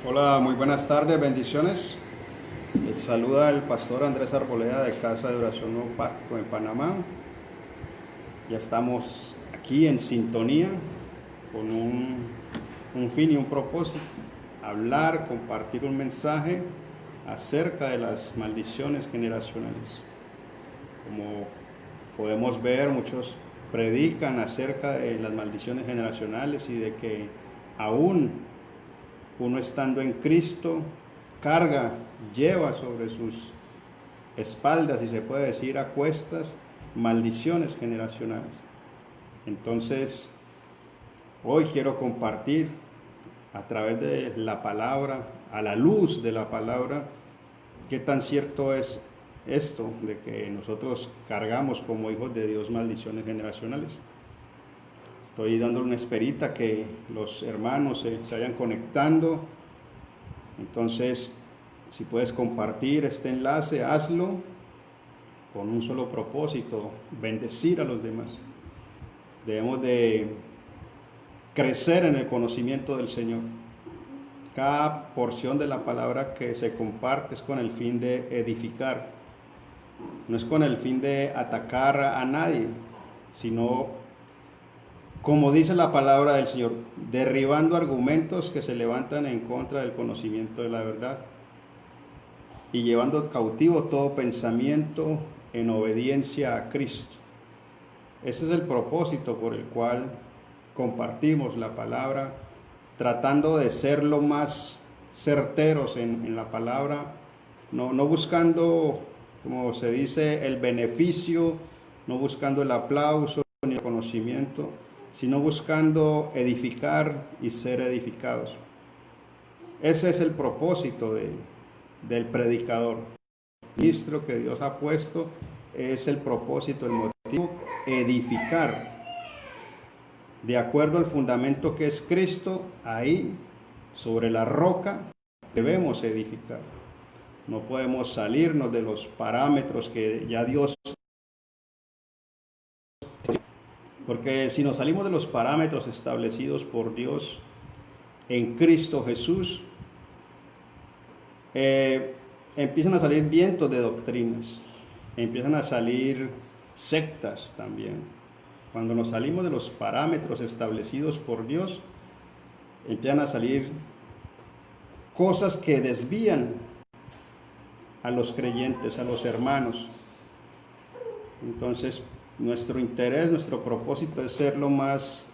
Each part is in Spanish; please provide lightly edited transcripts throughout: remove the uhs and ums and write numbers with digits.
Hola, muy buenas tardes, bendiciones. Les saluda el pastor Andrés Arboleda de Casa de Oración Nuevo Pacto en Panamá. Ya estamos aquí en sintonía con un fin y un propósito: hablar, compartir un mensaje acerca de las maldiciones generacionales. Como podemos ver, muchos predican acerca de las maldiciones generacionales y de que aún uno estando en Cristo carga, lleva sobre sus espaldas, y se puede decir a cuestas, maldiciones generacionales. Entonces, hoy quiero compartir a través de la palabra, a la luz de la palabra, qué tan cierto es esto de que nosotros cargamos como hijos de Dios maldiciones generacionales. Estoy dando una esperita que los hermanos se vayan conectando. Entonces, si puedes compartir este enlace, hazlo con un solo propósito: bendecir a los demás. Debemos de crecer en el conocimiento del Señor. Cada porción de la palabra que se comparte es con el fin de edificar. No es con el fin de atacar a nadie, sino, como dice la palabra del Señor, derribando argumentos que se levantan en contra del conocimiento de la verdad y llevando cautivo todo pensamiento en obediencia a Cristo. Ese es el propósito por el cual compartimos la palabra, tratando de ser lo más certeros en la palabra, no buscando, como se dice, el beneficio, no buscando el aplauso ni el conocimiento, sino buscando edificar y ser edificados. Ese es el propósito del predicador. El ministro que Dios ha puesto es el propósito, el motivo: edificar. De acuerdo al fundamento que es Cristo, ahí, sobre la roca, debemos edificar. No podemos salirnos de los parámetros que ya Dios... Porque si nos salimos de los parámetros establecidos por Dios en Cristo Jesús, empiezan a salir vientos de doctrinas, empiezan a salir sectas también. Cuando nos salimos de los parámetros establecidos por Dios, empiezan a salir cosas que desvían a los creyentes, a los hermanos. Entonces, nuestro interés, nuestro propósito es ser lo más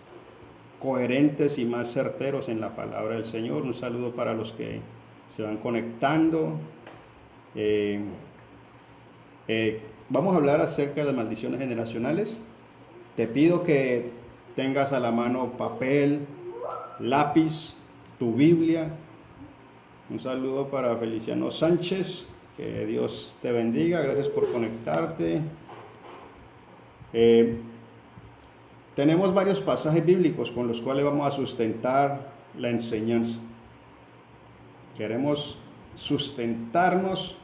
coherentes y más certeros en la palabra del Señor. Un saludo para los que se van conectando. Vamos a hablar acerca de las maldiciones generacionales. Te pido que tengas a la mano papel, lápiz, tu Biblia. Un saludo para Feliciano Sánchez, que Dios te bendiga, gracias por conectarte. Tenemos varios pasajes bíblicos con los cuales vamos a sustentar la enseñanza. Queremos sustentarnos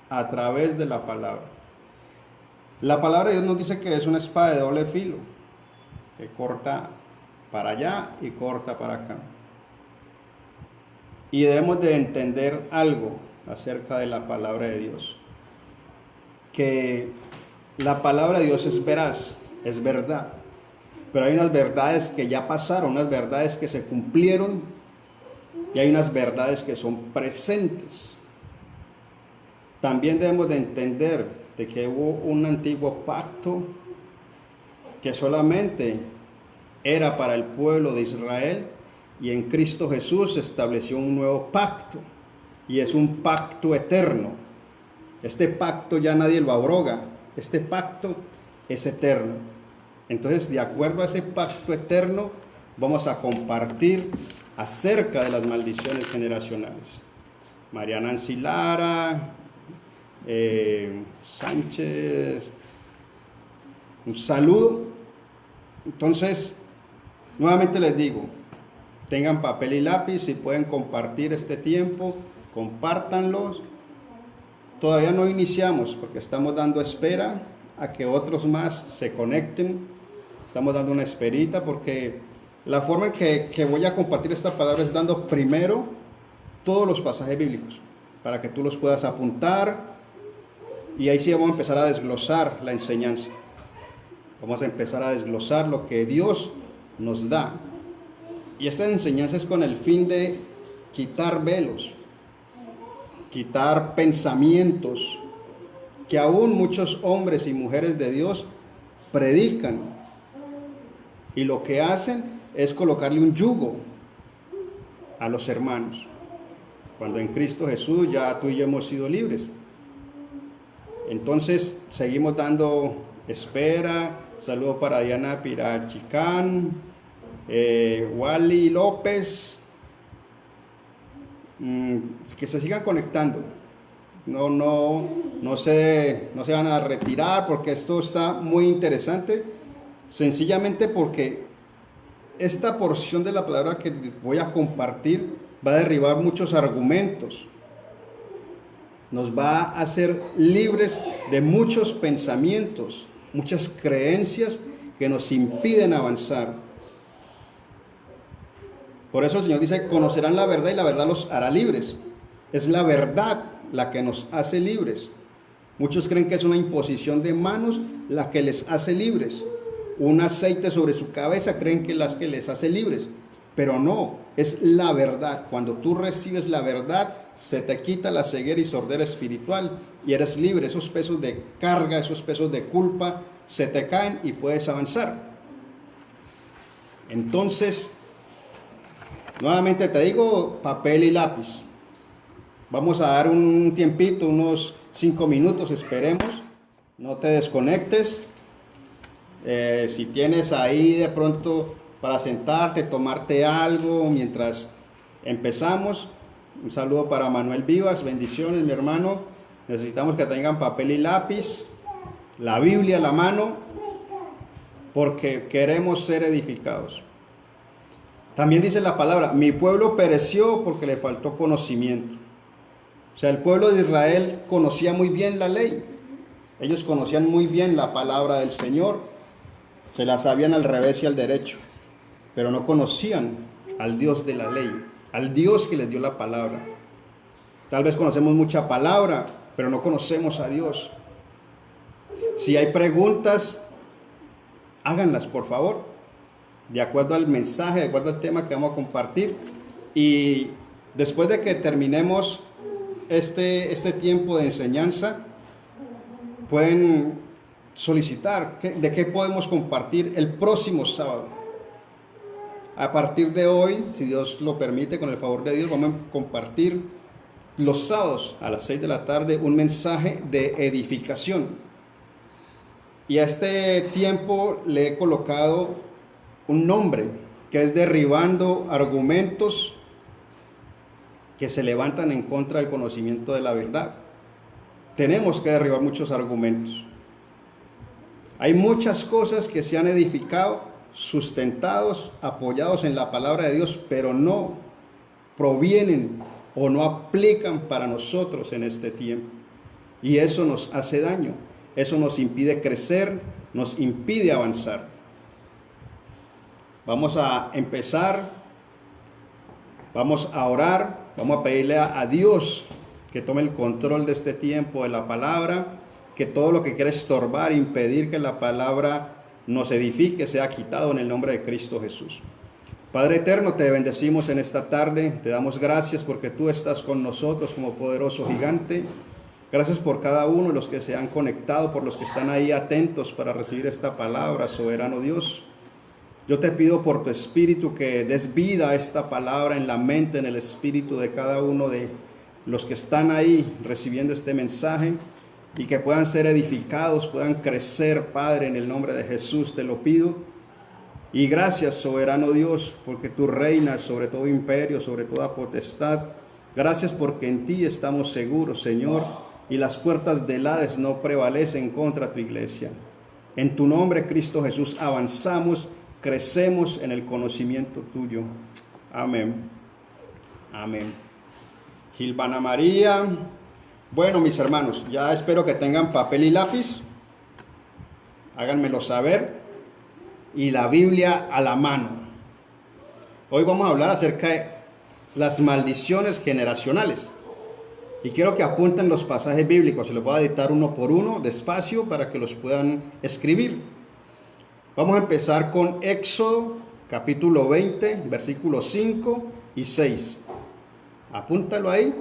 a través de la palabra. La palabra de Dios nos dice que es una espada de doble filo, que corta para allá y corta para acá. Y debemos de entender algo acerca de la palabra de Dios, que la palabra de Dios es veraz, es verdad, pero hay unas verdades que ya pasaron, unas verdades que se cumplieron, y hay unas verdades que son presentes. También debemos de entender de que hubo un antiguo pacto que solamente era para el pueblo de Israel, y en Cristo Jesús se estableció un nuevo pacto, y es un pacto eterno. Este pacto ya nadie lo abroga, este pacto es eterno. Entonces, de acuerdo a ese pacto eterno, vamos a compartir acerca de las maldiciones generacionales. María Nancy Lara, Sánchez, un saludo. Entonces, nuevamente les digo, tengan papel y lápiz, si pueden compartir este tiempo, compártanlos. Todavía no iniciamos porque estamos dando espera a que otros más se conecten. Estamos dando una esperita porque La forma en que voy a compartir esta palabra es dando primero todos los pasajes bíblicos, para que tú los puedas apuntar, y ahí sí vamos a empezar a desglosar la enseñanza. Vamos a empezar a desglosar lo que Dios nos da. Y esta enseñanza es con el fin de quitar velos, quitar pensamientos que aún muchos hombres y mujeres de Dios predican. Y lo que hacen es colocarle un yugo a los hermanos, cuando en Cristo Jesús ya tú y yo hemos sido libres. Entonces seguimos dando espera. Saludo para Diana Pirachicán, Wally López, que se sigan conectando. No se van a retirar, porque esto está muy interesante, sencillamente porque esta porción de la palabra que voy a compartir va a derribar muchos argumentos, nos va a hacer libres de muchos pensamientos, muchas creencias que nos impiden avanzar. Por eso el Señor dice: conocerán la verdad y la verdad los hará libres. Es la verdad la que nos hace libres. Muchos creen que es una imposición de manos la que les hace libres. Un aceite sobre su cabeza creen que las que les hace libres. Pero no, es la verdad. Cuando tú recibes la verdad, se te quita la ceguera y sordera espiritual y eres libre. Esos pesos de carga, esos pesos de culpa se te caen y puedes avanzar. Entonces, nuevamente te digo, papel y lápiz. Vamos a dar un tiempito, unos 5 minutos, esperemos. No te desconectes. Si tienes ahí de pronto para sentarte, tomarte algo mientras empezamos. Un saludo para Manuel Vivas, bendiciones, mi hermano. Necesitamos que tengan papel y lápiz, la Biblia a la mano, porque queremos ser edificados. También dice la palabra: mi pueblo pereció porque le faltó conocimiento. O sea, el pueblo de Israel conocía muy bien la ley. Ellos conocían muy bien la palabra del Señor. Se la sabían al revés y al derecho, pero no conocían al Dios de la ley, al Dios que les dio la palabra. Tal vez conocemos mucha palabra, pero no conocemos a Dios. Si hay preguntas, háganlas, por favor, de acuerdo al mensaje, de acuerdo al tema que vamos a compartir. Y después de que terminemos este tiempo de enseñanza, pueden solicitar de qué podemos compartir el próximo sábado. A partir de hoy, si Dios lo permite, con el favor de Dios, vamos a compartir los sábados a las 6 de la tarde un mensaje de edificación. Y a este tiempo le he colocado un nombre, que es derribando argumentos que se levantan en contra del conocimiento de la verdad. Tenemos que derribar muchos argumentos. Hay muchas cosas que se han edificado, sustentados, apoyados en la palabra de Dios, pero no provienen o no aplican para nosotros en este tiempo. Y eso nos hace daño, eso nos impide crecer, nos impide avanzar. Vamos a empezar, vamos a orar, vamos a pedirle a Dios que tome el control de este tiempo de la palabra, que todo lo que quiera estorbar, impedir que la palabra nos edifique, sea quitado en el nombre de Cristo Jesús. Padre eterno, te bendecimos en esta tarde, te damos gracias porque tú estás con nosotros como poderoso gigante. Gracias por cada uno de los que se han conectado, por los que están ahí atentos para recibir esta palabra, soberano Dios. Yo te pido por tu espíritu que des vida a esta palabra en la mente, en el espíritu de cada uno de los que están ahí recibiendo este mensaje, y que puedan ser edificados, puedan crecer, Padre, en el nombre de Jesús te lo pido. Y gracias, soberano Dios, porque tú reinas sobre todo imperio, sobre toda potestad. Gracias porque en ti estamos seguros, Señor, y las puertas del Hades no prevalecen contra tu iglesia. En tu nombre, Cristo Jesús, avanzamos, crecemos en el conocimiento tuyo. Amén. Amén. Gilvana María. Bueno, mis hermanos, ya espero que tengan papel y lápiz. Háganmelo saber. Y la Biblia a la mano. Hoy vamos a hablar acerca de las maldiciones generacionales. Y quiero que apunten los pasajes bíblicos. Se los voy a dictar uno por uno, despacio, para que los puedan escribir. Vamos a empezar con Éxodo, capítulo 20, versículos 5 y 6. Apúntalo ahí.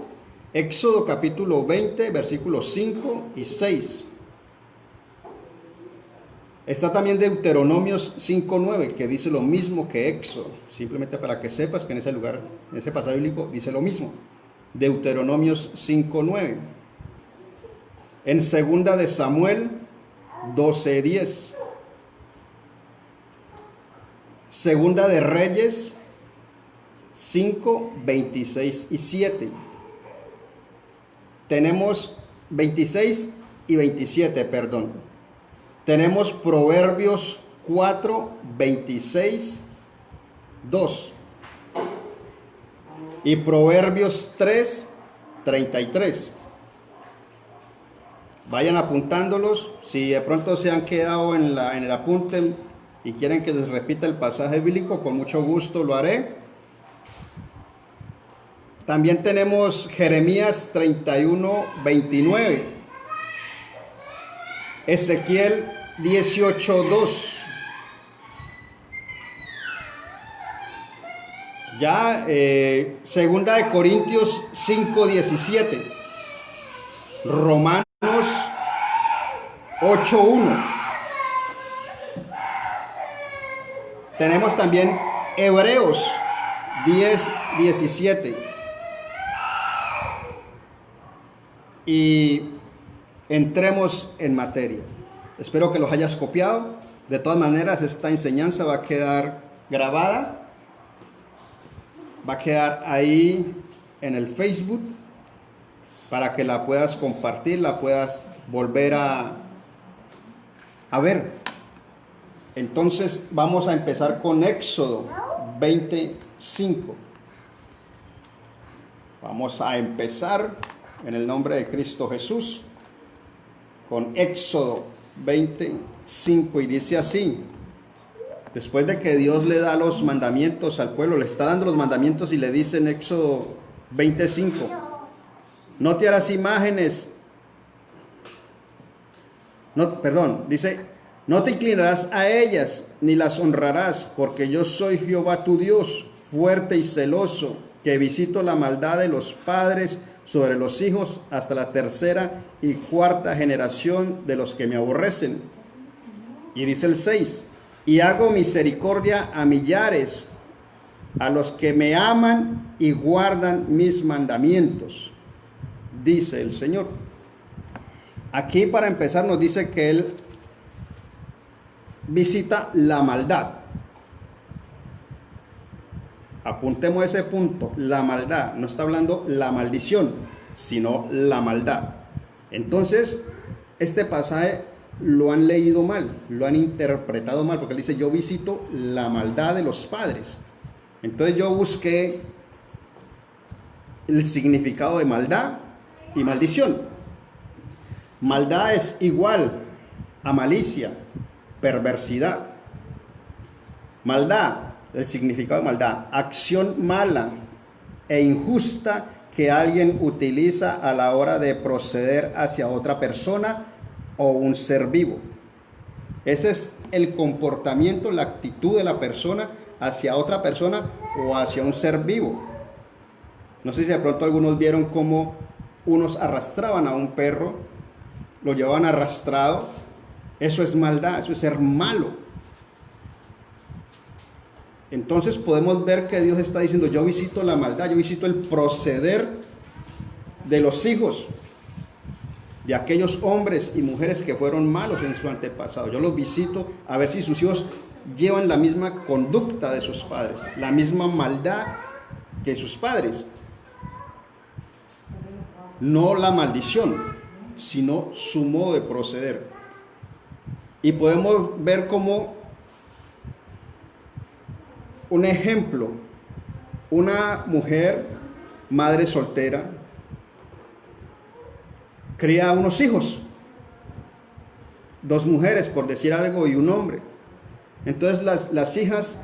Éxodo, capítulo 20, versículos 5 y 6. Está también Deuteronomios 5:9, que dice lo mismo que Éxodo. Simplemente para que sepas que en ese lugar, en ese pasaje bíblico, dice lo mismo. Deuteronomios 5:9. En segunda de Samuel 12:10. Segunda de Reyes 5, 26 y 7. Tenemos 26 y 27, perdón. Tenemos Proverbios 4, 26, 2. Y Proverbios 3, 33. Vayan apuntándolos. Si de pronto se han quedado en el apunte y quieren que les repita el pasaje bíblico, con mucho gusto lo haré. También tenemos Jeremías 31, 29. Ezequiel 18, 2. Ya, segunda de Corintios 5, 17. Romanos 8, 1. Tenemos también Hebreos 10, 17. Y entremos en materia. Espero que los hayas copiado. De todas maneras, esta enseñanza va a quedar grabada. Va a quedar ahí en el Facebook para que la puedas compartir, la puedas volver a ver. Entonces vamos a empezar con Éxodo 25. Vamos a empezar en el nombre de Cristo Jesús con Éxodo 25 y dice así. Después de que Dios le da los mandamientos al pueblo, le está dando los mandamientos y le dice en Éxodo 25, no te harás imágenes, dice, no te inclinarás a ellas ni las honrarás, porque yo soy Jehová tu Dios, fuerte y celoso, que visito la maldad de los padres sobre los hijos hasta la tercera y cuarta generación de los que me aborrecen. Y dice el 6, y hago misericordia a millares, a los que me aman y guardan mis mandamientos, dice el Señor. Aquí para empezar nos dice que Él visita la maldad. Apuntemos ese punto, la maldad. No está hablando la maldición, sino la maldad. Entonces, este pasaje lo han leído mal, lo han interpretado mal, porque él dice, yo visito la maldad de los padres. Entonces yo busqué el significado de maldad y maldición. Maldad es igual a malicia, perversidad. Maldad, el significado de maldad, acción mala e injusta que alguien utiliza a la hora de proceder hacia otra persona o un ser vivo. Ese es el comportamiento, la actitud de la persona hacia otra persona o hacia un ser vivo. No sé si de pronto algunos vieron cómo unos arrastraban a un perro, lo llevaban arrastrado. Eso es maldad, eso es ser malo. Entonces podemos ver que Dios está diciendo, yo visito la maldad, yo visito el proceder de los hijos, de aquellos hombres y mujeres que fueron malos en su antepasado. Yo los visito a ver si sus hijos llevan la misma conducta de sus padres, la misma maldad que sus padres. No la maldición, sino su modo de proceder. Y podemos ver como un ejemplo, una mujer, madre soltera, cría unos hijos, dos mujeres por decir algo y un hombre. Entonces las hijas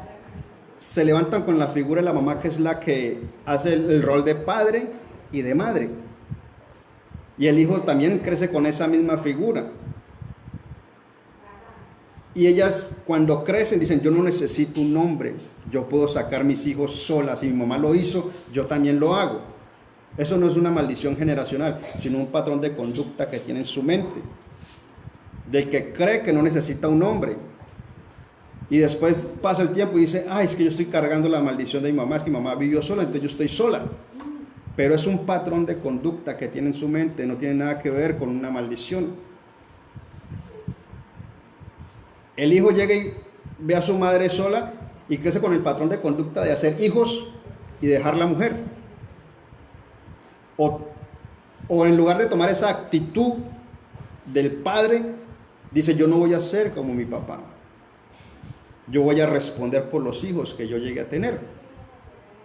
se levantan con la figura de la mamá, que es la que hace el rol de padre y de madre. Y el hijo también crece con esa misma figura. Y ellas cuando crecen dicen, yo no necesito un hombre, yo puedo sacar mis hijos solas. Si mi mamá lo hizo, yo también lo hago. Eso no es una maldición generacional, sino un patrón de conducta que tiene en su mente, del que cree que no necesita un hombre. Y después pasa el tiempo y dice, ay, es que yo estoy cargando la maldición de mi mamá, es que mi mamá vivió sola, entonces yo estoy sola. Pero es un patrón de conducta que tiene en su mente, no tiene nada que ver con una maldición. El hijo llega y ve a su madre sola y crece con el patrón de conducta de hacer hijos y dejar la mujer. O en lugar de tomar esa actitud del padre, dice, yo no voy a ser como mi papá. Yo voy a responder por los hijos que yo llegué a tener.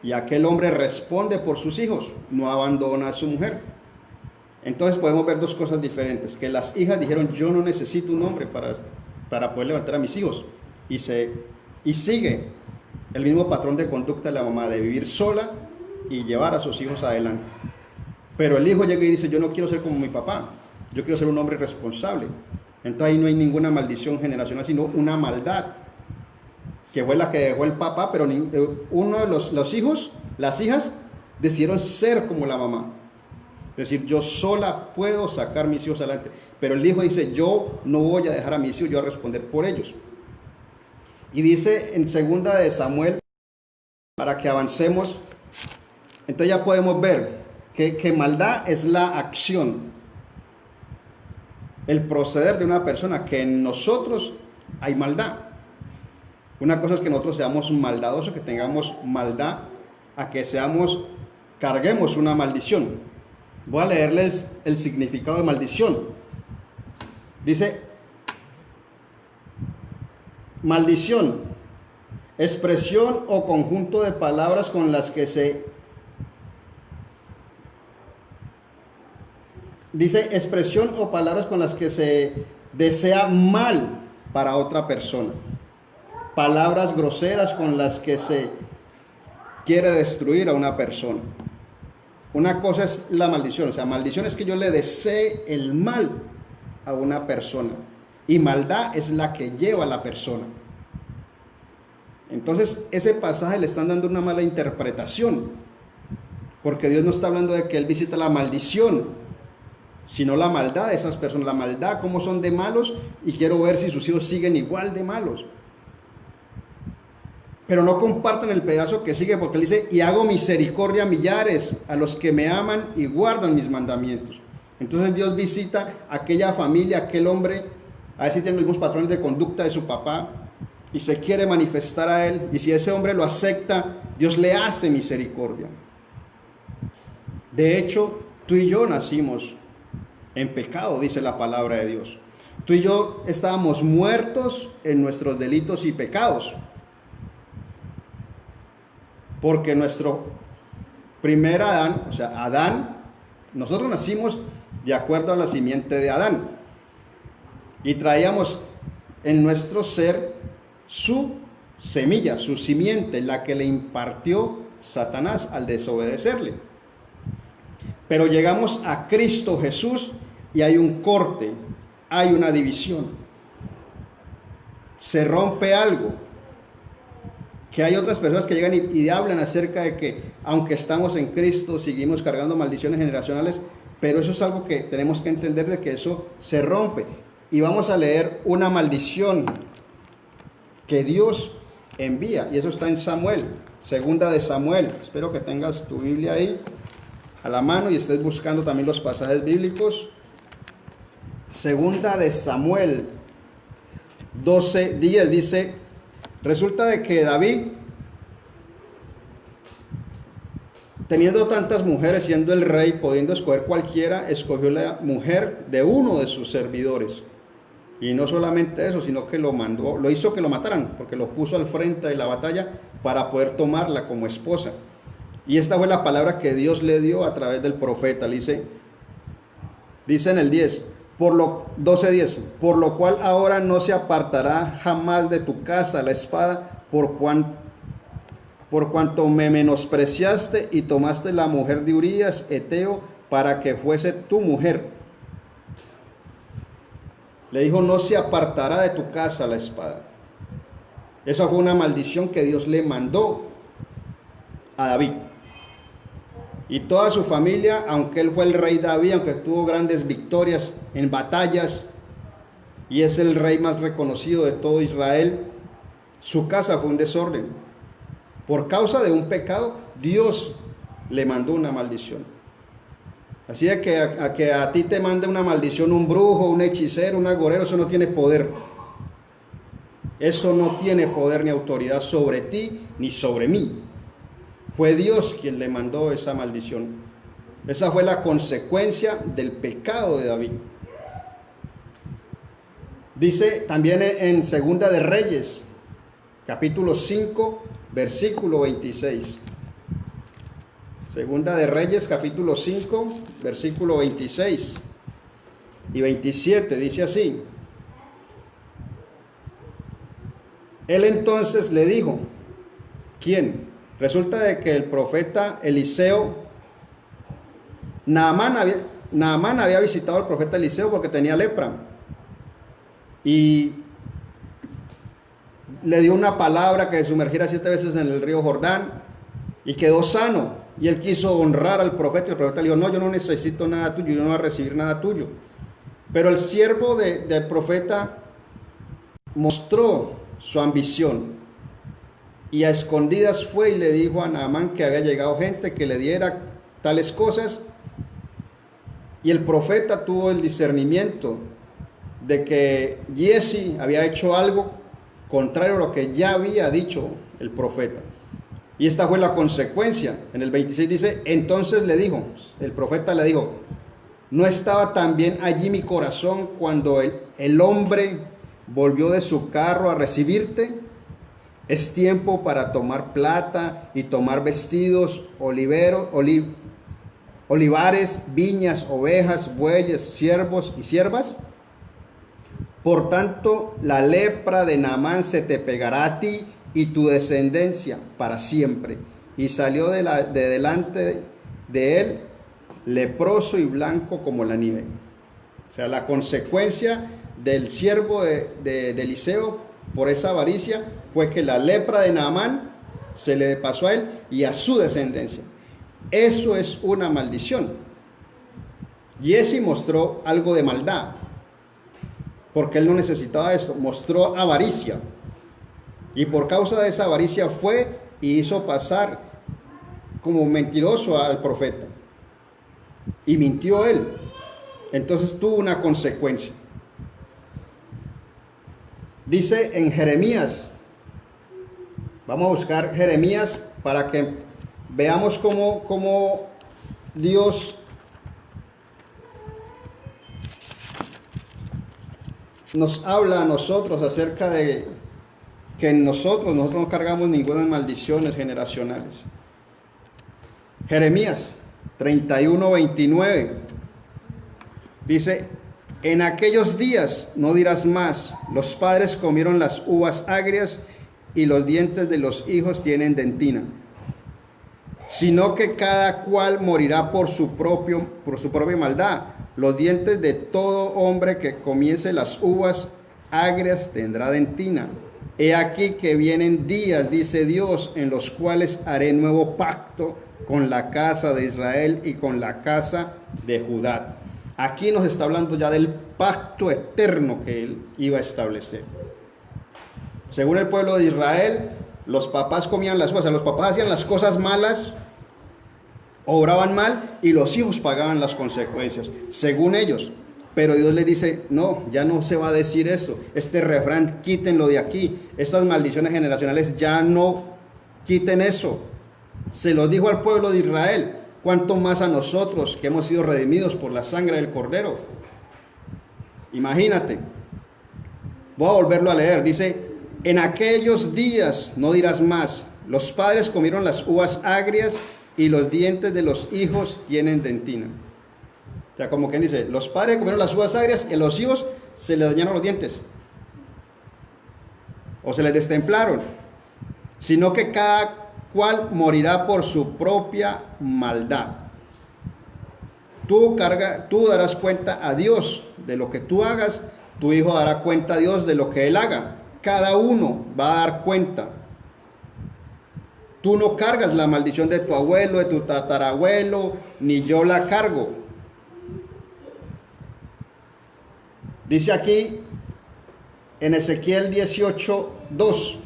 Y aquel hombre responde por sus hijos, no abandona a su mujer. Entonces podemos ver dos cosas diferentes, que las hijas dijeron, yo no necesito un hombre para poder levantar a mis hijos. Y sigue el mismo patrón de conducta de la mamá, de vivir sola y llevar a sus hijos adelante. Pero el hijo llega y dice, yo no quiero ser como mi papá, yo quiero ser un hombre responsable. Entonces ahí no hay ninguna maldición generacional, sino una maldad, que fue la que dejó el papá, pero uno de los hijos, las hijas, decidieron ser como la mamá. Es decir, yo sola puedo sacar mis hijos adelante. Pero el hijo dice, yo no voy a dejar a mis hijos, yo voy a responder por ellos. Y dice en 2 de Samuel, para que avancemos, entonces ya podemos ver que maldad es la acción, el proceder de una persona, que en nosotros hay maldad. Una cosa es que nosotros seamos maldadosos, que tengamos maldad, a que carguemos una maldición. Voy a leerles el significado de maldición. Dice, maldición, expresión o conjunto de palabras con las que expresión o palabras con las que se desea mal para otra persona. Palabras groseras con las que se quiere destruir a una persona. Una cosa es la maldición, o sea, maldición es que yo le desee el mal a una persona, y maldad es la que lleva a la persona. Entonces, ese pasaje le están dando una mala interpretación, porque Dios no está hablando de que Él visita la maldición, sino la maldad de esas personas, la maldad, cómo son de malos, y quiero ver si sus hijos siguen igual de malos. Pero no compartan el pedazo que sigue, porque Él dice, y hago misericordia a millares, a los que me aman y guardan mis mandamientos. Entonces Dios visita a aquella familia, a aquel hombre, a ver si tiene los mismos patrones de conducta de su papá, y se quiere manifestar a él, y si ese hombre lo acepta, Dios le hace misericordia. De hecho, tú y yo nacimos en pecado, dice la palabra de Dios. Tú y yo estábamos muertos en nuestros delitos y pecados, porque nuestro primer Adán, o sea, Adán, nosotros nacimos de acuerdo a la simiente de Adán, y traíamos en nuestro ser su semilla, su simiente, la que le impartió Satanás al desobedecerle. Pero llegamos a Cristo Jesús y hay un corte, hay una división. Se rompe algo. Que hay otras personas que llegan y hablan acerca de que aunque estamos en Cristo, seguimos cargando maldiciones generacionales, pero eso es algo que tenemos que entender, de que eso se rompe. Y vamos a leer una maldición que Dios envía, y eso está en Samuel, 2 de Samuel. Espero que tengas tu Biblia ahí a la mano y estés buscando también los pasajes bíblicos. 2 de Samuel 12:10 dice, resulta de que David, teniendo tantas mujeres, siendo el rey, pudiendo escoger cualquiera, escogió la mujer de uno de sus servidores. Y no solamente eso, sino que lo hizo que lo mataran, porque lo puso al frente de la batalla para poder tomarla como esposa. Y esta fue la palabra que Dios le dio a través del profeta. Le dice en el 12:10, por lo cual ahora no se apartará jamás de tu casa la espada, por por cuanto me menospreciaste y tomaste la mujer de Urías, Eteo, para que fuese tu mujer. Le dijo, no se apartará de tu casa la espada. Esa fue una maldición que Dios le mandó a David. Y toda su familia, aunque él fue el rey David, aunque tuvo grandes victorias en batallas, y es el rey más reconocido de todo Israel, su casa fue un desorden. Por causa de un pecado, Dios le mandó una maldición. Así de que a ti te mande una maldición un brujo, un hechicero, un agorero, eso no tiene poder. Eso no tiene poder ni autoridad sobre ti ni sobre mí. Fue Dios quien le mandó esa maldición. Esa fue la consecuencia del pecado de David. Dice también en Segunda de Reyes, capítulo 5, versículo 26. Segunda de Reyes, capítulo 5, versículo 26 y 27, dice así. Él entonces le dijo, ¿quién? Resulta de que el profeta Eliseo, Naamán había visitado al profeta Eliseo porque tenía lepra. Y le dio una palabra que se sumergiera 7 veces en el río Jordán y quedó sano. Y él quiso honrar al profeta y el profeta le dijo, no, yo no necesito nada tuyo, yo no voy a recibir nada tuyo. Pero el siervo del profeta mostró su ambición y a escondidas fue y le dijo a Naamán que había llegado gente que le diera tales cosas, y el profeta tuvo el discernimiento de que Giezi había hecho algo contrario a lo que ya había dicho el profeta. Y esta fue la consecuencia. En el 26 dice, entonces le dijo, el profeta le dijo, ¿no estaba también allí mi corazón cuando el hombre volvió de su carro a recibirte? Es tiempo para tomar plata y tomar vestidos, olivares, viñas, ovejas, bueyes, siervos y siervas. Por tanto, la lepra de Naamán se te pegará a ti y tu descendencia para siempre. Y salió de delante de él leproso y blanco como la nieve. O sea, la consecuencia del siervo de Eliseo por esa avaricia fue que la lepra de Naamán se le pasó a él y a su descendencia. Eso es una maldición. Giezi mostró algo de maldad, porque él no necesitaba esto, mostró avaricia. Y por causa de esa avaricia fue y hizo pasar como mentiroso al profeta. Y mintió él. Entonces tuvo una consecuencia. Dice en Jeremías, vamos a buscar Jeremías para que veamos cómo Dios nos habla a nosotros acerca de que nosotros no cargamos ninguna maldiciones generacionales. Jeremías 31:29 dice, en aquellos días no dirás más, los padres comieron las uvas agrias y los dientes de los hijos tienen dentina, sino que cada cual morirá por su propia maldad. Los dientes de todo hombre que comiese las uvas agrias tendrá dentina. He aquí que vienen días, dice Dios, en los cuales haré nuevo pacto con la casa de Israel y con la casa de Judá. Aquí nos está hablando ya del pacto eterno que él iba a establecer. Según el pueblo de Israel, los papás comían las uvas, los papás hacían las cosas malas, obraban mal y los hijos pagaban las consecuencias, según ellos. Pero Dios les dice, no, ya no se va a decir eso. Este refrán, quítenlo de aquí. Estas maldiciones generacionales, ya no quiten eso. Se lo dijo al pueblo de Israel. ¿Cuánto más a nosotros que hemos sido redimidos por la sangre del Cordero? Imagínate. Voy a volverlo a leer. Dice, en aquellos días no dirás más. Los padres comieron las uvas agrias y los dientes de los hijos tienen dentina. O sea, como quien dice, los padres comieron las uvas agrias y a los hijos se les dañaron los dientes. O se les destemplaron. Sino que cada cual morirá por su propia maldad. Tú darás cuenta a Dios de lo que tú hagas, tu hijo dará cuenta a Dios de lo que él haga. Cada uno va a dar cuenta. Tú no cargas la maldición de tu abuelo, de tu tatarabuelo, ni yo la cargo. Dice aquí en Ezequiel 18:2.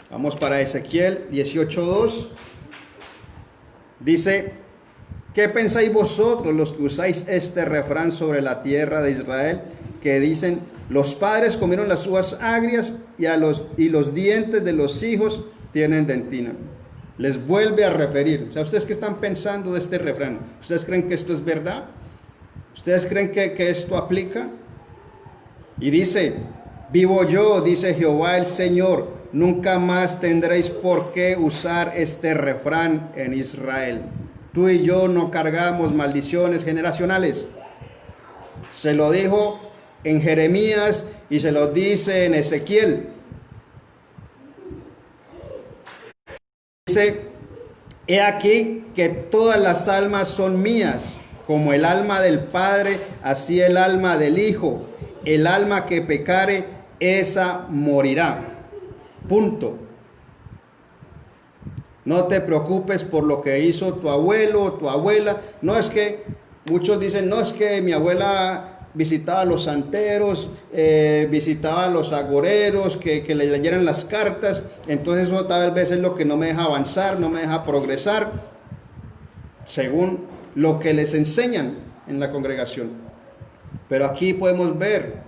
Vamos para Ezequiel 18:2. Dice: ¿qué pensáis vosotros los que usáis este refrán sobre la tierra de Israel? Que dicen: los padres comieron las uvas agrias y los dientes de los hijos tienen dentina. Les vuelve a referir. O sea, ¿ustedes qué están pensando de este refrán? ¿Ustedes creen que esto es verdad? ¿Ustedes creen que esto aplica? Y dice: vivo yo, dice Jehová el Señor, nunca más tendréis por qué usar este refrán en Israel. Tú y yo no cargamos maldiciones generacionales. Se lo dijo en Jeremías y se lo dice en Ezequiel. Dice: he aquí que todas las almas son mías, como el alma del Padre, así el alma del Hijo. El alma que pecare, esa morirá. Punto. No te preocupes por lo que hizo tu abuelo o tu abuela. No es que, muchos dicen, no es que mi abuela visitaba a los santeros, visitaba a los agoreros, que le leyeran las cartas, entonces eso tal vez es lo que no me deja avanzar, no me deja progresar, según lo que les enseñan en la congregación. Pero aquí podemos ver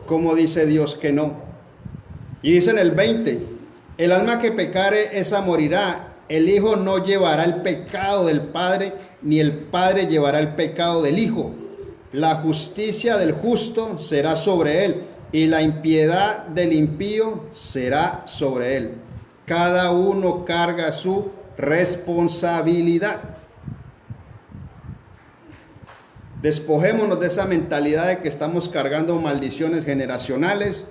cómo dice Dios que no. Y dice en el 20: el alma que pecare, esa morirá. El Hijo no llevará el pecado del Padre, ni el Padre llevará el pecado del Hijo. La justicia del justo será sobre él, y la impiedad del impío será sobre él. Cada uno carga su responsabilidad. Despojémonos de esa mentalidad de que estamos cargando maldiciones generacionales.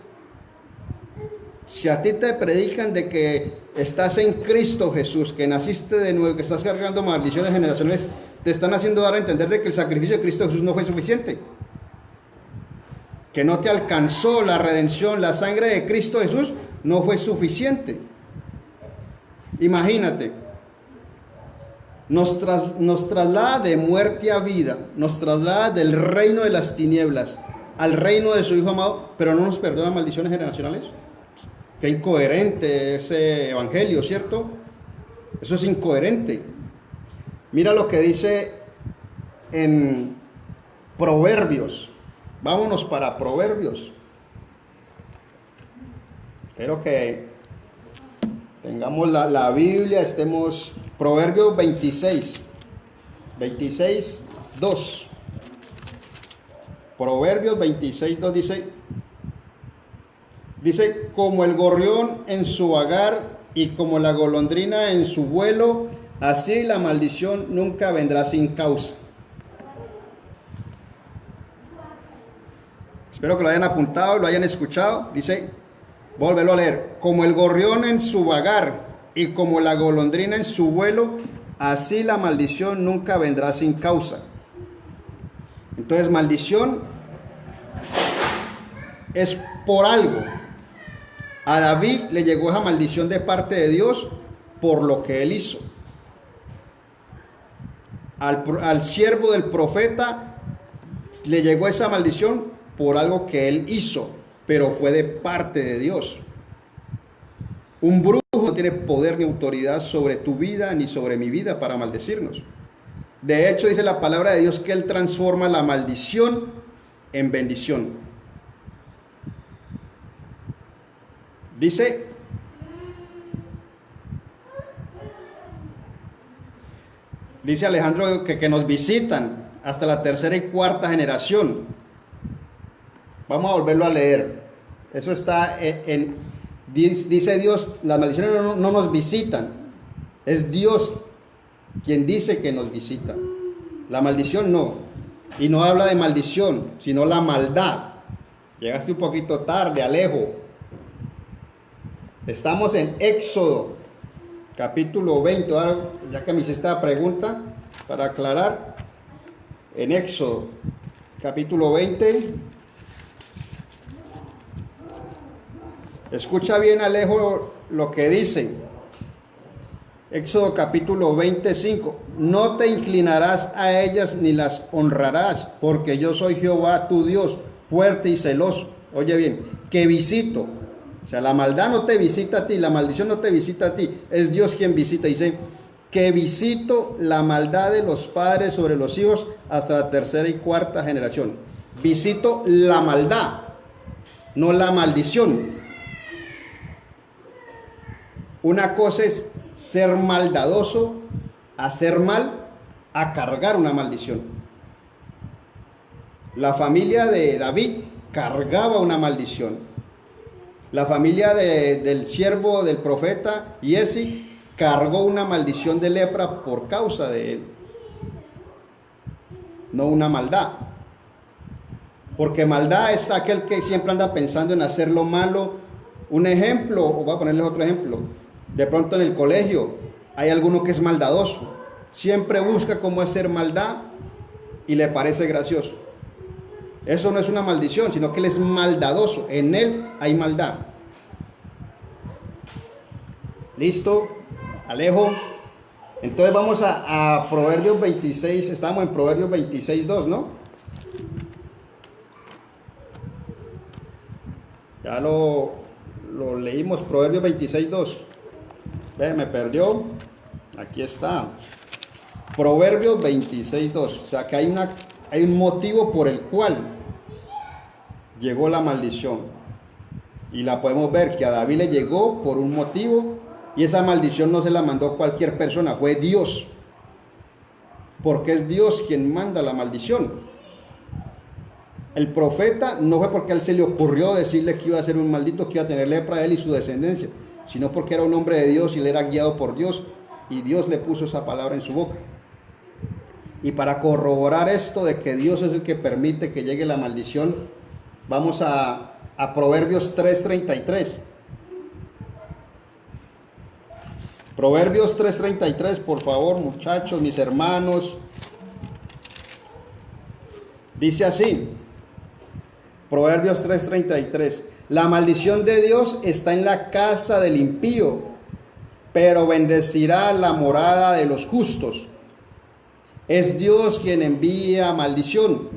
Si a ti te predican de que estás en Cristo Jesús, que naciste de nuevo, que estás cargando maldiciones generacionales, te están haciendo dar a entender de que el sacrificio de Cristo Jesús no fue suficiente, que no te alcanzó la redención, la sangre de Cristo Jesús no fue suficiente. Imagínate, nos traslada de muerte a vida, nos traslada del reino de las tinieblas al reino de su Hijo amado, pero no nos perdona maldiciones generacionales. Qué incoherente ese evangelio, ¿cierto? Eso es incoherente. Mira lo que dice en Proverbios. Vámonos para Proverbios. Espero que tengamos la Biblia, estemos... Proverbios 26, 2. Proverbios 26, 2 dice: como el gorrión en su vagar y como la golondrina en su vuelo, así la maldición nunca vendrá sin causa. Espero que lo hayan apuntado, lo hayan escuchado. Dice, vuélvelo a leer: como el gorrión en su vagar y como la golondrina en su vuelo, así la maldición nunca vendrá sin causa. Entonces, maldición es por algo. A David le llegó esa maldición de parte de Dios por lo que él hizo. Al siervo del profeta le llegó esa maldición por algo que él hizo, pero fue de parte de Dios. Un brujo no tiene poder ni autoridad sobre tu vida ni sobre mi vida para maldecirnos. De hecho, dice la palabra de Dios que él transforma la maldición en bendición. Dice Alejandro que nos visitan hasta la tercera y cuarta generación. Vamos a volverlo a leer. Eso está dice Dios, las maldiciones no nos visitan. Es Dios quien dice que nos visita. La maldición no. Y no habla de maldición, sino la maldad. Llegaste un poquito tarde, Alejo. Estamos en Éxodo, capítulo 20. Ahora, ya que me hiciste esta pregunta, para aclarar, en Éxodo, capítulo 20. Escucha bien, Alejo, lo que dice. Éxodo capítulo 25. No te inclinarás a ellas ni las honrarás, porque yo soy Jehová tu Dios, fuerte y celoso. Oye bien, que visito. O sea, la maldad no te visita a ti, la maldición no te visita a ti, es Dios quien visita. Dice, que visito la maldad de los padres sobre los hijos hasta la tercera y cuarta generación. Visito la maldad, no la maldición. Una cosa es ser maldadoso, hacer mal, a cargar una maldición. La familia de David cargaba una maldición. La familia del siervo del profeta Giesi cargó una maldición de lepra por causa de él. No una maldad. Porque maldad es aquel que siempre anda pensando en hacer lo malo. Un ejemplo, o voy a ponerles otro ejemplo. De pronto en el colegio hay alguno que es maldadoso. Siempre busca cómo hacer maldad y le parece gracioso. Eso no es una maldición, sino que él es maldadoso. En él hay maldad. ¿Listo? Alejo. Entonces vamos a Proverbios 26. Estamos en Proverbios 26:2, ¿no? Ya lo leímos, Proverbios 26:2. Me perdió. Aquí está. Proverbios 26:2. O sea que hay un motivo por el cual llegó la maldición. Y la podemos ver que a David le llegó por un motivo. Y esa maldición no se la mandó cualquier persona, fue Dios. Porque es Dios quien manda la maldición. El profeta no fue porque a él se le ocurrió decirle que iba a ser un maldito, que iba a tener lepra él y su descendencia, sino porque era un hombre de Dios y él era guiado por Dios y Dios le puso esa palabra en su boca. Y para corroborar esto de que Dios es el que permite que llegue la maldición, vamos a Proverbios 3:33. Proverbios 3:33, por favor, muchachos, mis hermanos. Dice así, Proverbios 3:33. La maldición de Dios está en la casa del impío, pero bendecirá la morada de los justos. Es Dios quien envía maldición.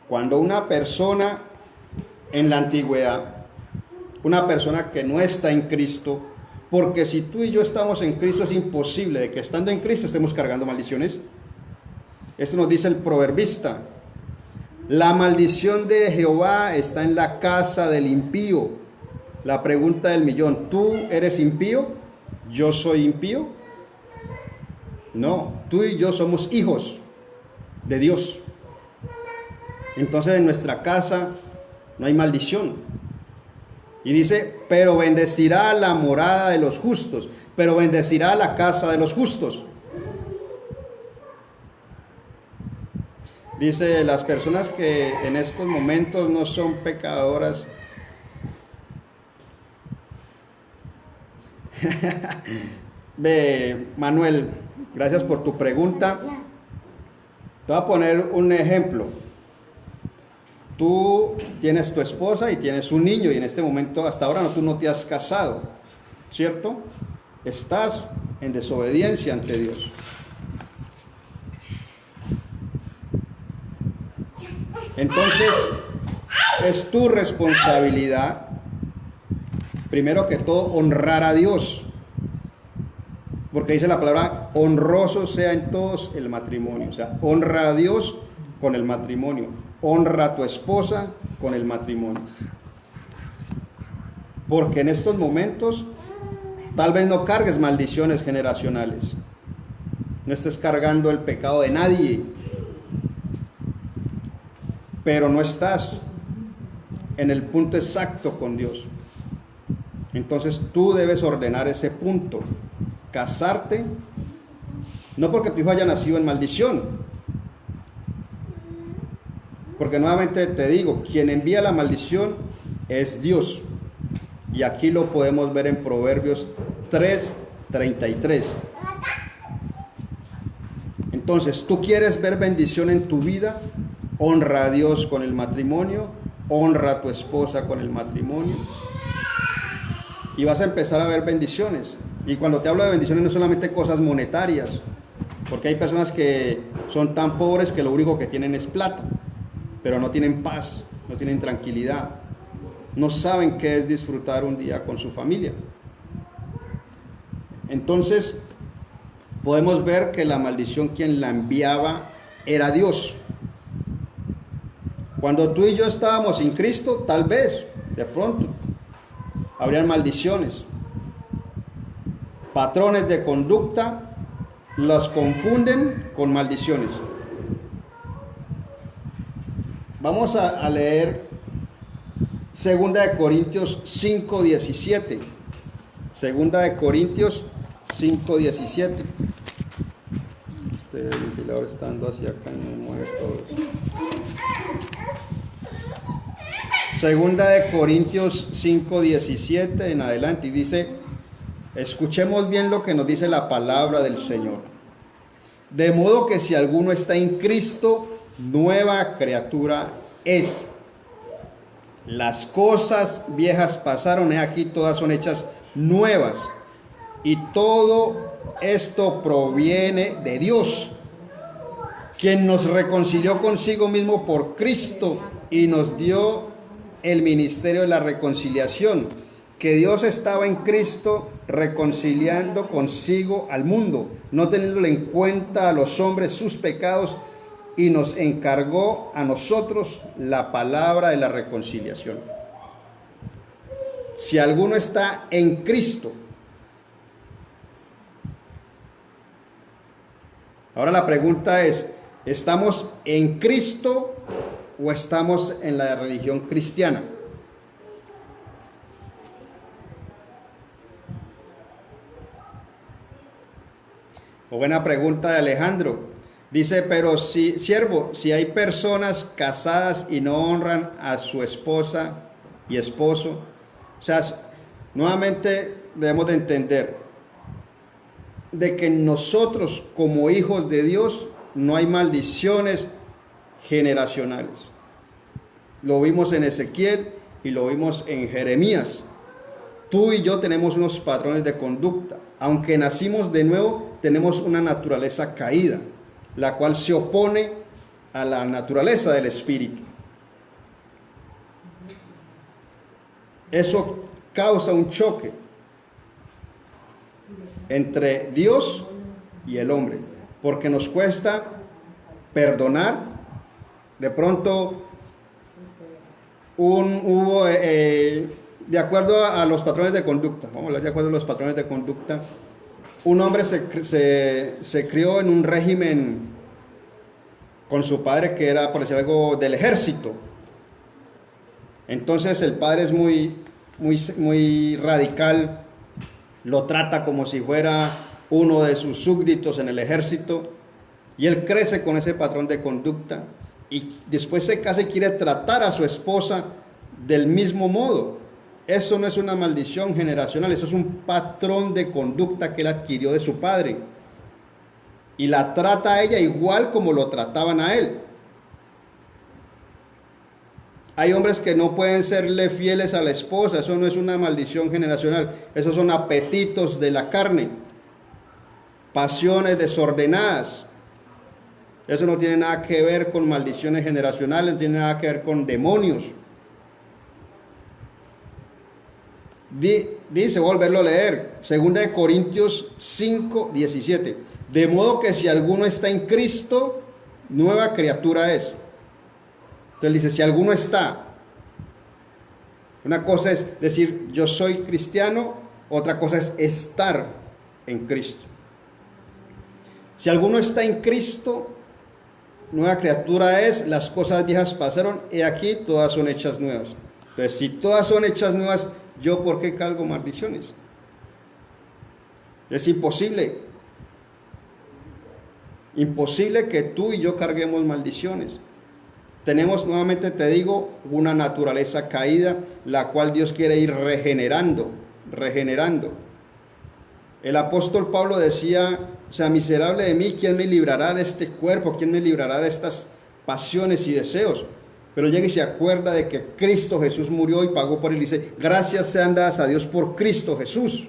Cuando una persona en la antigüedad, una persona que no está en Cristo, porque si tú y yo estamos en Cristo es imposible de que estando en Cristo estemos cargando maldiciones. Esto nos dice el proverbista. La maldición de Jehová está en la casa del impío. La pregunta del millón, ¿tú eres impío? ¿Yo soy impío? No, tú y yo somos hijos de Dios. Entonces en nuestra casa no hay maldición. Y dice, pero bendecirá la morada de los justos, pero bendecirá la casa de los justos. Dice, las personas que en estos momentos no son pecadoras. Ve, Manuel, gracias por tu pregunta. Te voy a poner un ejemplo. Tú tienes tu esposa y tienes un niño y en este momento, hasta ahora, tú no te has casado, ¿cierto? Estás en desobediencia ante Dios. Entonces, es tu responsabilidad, primero que todo, honrar a Dios. Porque dice la palabra, honroso sea en todos el matrimonio. O sea, honra a Dios con el matrimonio. Honra a tu esposa con el matrimonio. Porque en estos momentos, tal vez no cargues maldiciones generacionales. No estés cargando el pecado de nadie. Pero no estás en el punto exacto con Dios. Entonces tú debes ordenar ese punto. Casarte, no porque tu hijo haya nacido en maldición. Porque nuevamente te digo, quien envía la maldición es Dios. Y aquí lo podemos ver en Proverbios 3:33. Entonces, ¿tú quieres ver bendición en tu vida? Honra a Dios con el matrimonio, honra a tu esposa con el matrimonio. Y vas a empezar a ver bendiciones. Y cuando te hablo de bendiciones no solamente cosas monetarias, porque hay personas que son tan pobres que lo único que tienen es plata, pero no tienen paz, no tienen tranquilidad, no saben qué es disfrutar un día con su familia. Entonces, podemos ver que la maldición quien la enviaba era Dios. Cuando tú y yo estábamos sin Cristo, tal vez, de pronto, habrían maldiciones. Patrones de conducta las confunden con maldiciones. Vamos a leer 2 de Corintios 5:17. 2 de Corintios 5:17. Este ventilador estando hacia acá me mueve todo. 2 de Corintios 5:17 en adelante, y dice: escuchemos bien lo que nos dice la palabra del Señor. De modo que si alguno está en Cristo, nueva criatura es. Las cosas viejas pasaron, he aquí todas son hechas nuevas. Y todo esto proviene de Dios, quien nos reconcilió consigo mismo por Cristo y nos dio el ministerio de la reconciliación. Que Dios estaba en Cristo reconciliando consigo al mundo, no teniéndole en cuenta a los hombres sus pecados, y nos encargó a nosotros la palabra de la reconciliación. Si alguno está en Cristo. Ahora la pregunta es, ¿estamos en Cristo o estamos en la religión cristiana? O buena pregunta de Alejandro. Dice, pero si, siervo, si hay personas casadas y no honran a su esposa y esposo, o sea, nuevamente debemos de entender de que nosotros como hijos de Dios no hay maldiciones generacionales. Lo vimos en Ezequiel y lo vimos en Jeremías. Tú y yo tenemos unos patrones de conducta. Aunque nacimos de nuevo, tenemos una naturaleza caída, la cual se opone a la naturaleza del Espíritu. Eso causa un choque entre Dios y el hombre, porque nos cuesta perdonar. De pronto hubo, de acuerdo a los patrones de conducta, vamos a hablar de acuerdo a los patrones de conducta, un hombre se crió en un régimen con su padre que era, por decir algo, del ejército. Entonces el padre es muy radical, lo trata como si fuera uno de sus súbditos en el ejército, y él crece con ese patrón de conducta, y después se casa y quiere tratar a su esposa del mismo modo. Eso no es una maldición generacional, eso es un patrón de conducta que él adquirió de su padre. Y la trata a ella igual como lo trataban a él. Hay hombres que no pueden serle fieles a la esposa, eso no es una maldición generacional, esos son apetitos de la carne, pasiones desordenadas. Eso no tiene nada que ver con maldiciones generacionales, no tiene nada que ver con demonios. Dice, volverlo a leer, 2 de Corintios 5:17. De modo que si alguno está en Cristo, nueva criatura es. Entonces dice, si alguno está. Una cosa es decir, yo soy cristiano, otra cosa es estar en Cristo. Si alguno está en Cristo, nueva criatura es, las cosas viejas pasaron, y aquí todas son hechas nuevas. Entonces, si todas son hechas nuevas, ¿yo por qué cargo maldiciones? Es imposible. Imposible que tú y yo carguemos maldiciones. Tenemos, nuevamente te digo, una naturaleza caída, la cual Dios quiere ir regenerando. El apóstol Pablo decía, o sea, miserable de mí, ¿quién me librará de este cuerpo? ¿Quién me librará de estas pasiones y deseos? Pero llega y se acuerda de que Cristo Jesús murió y pagó por él. Y dice, gracias sean dadas a Dios por Cristo Jesús.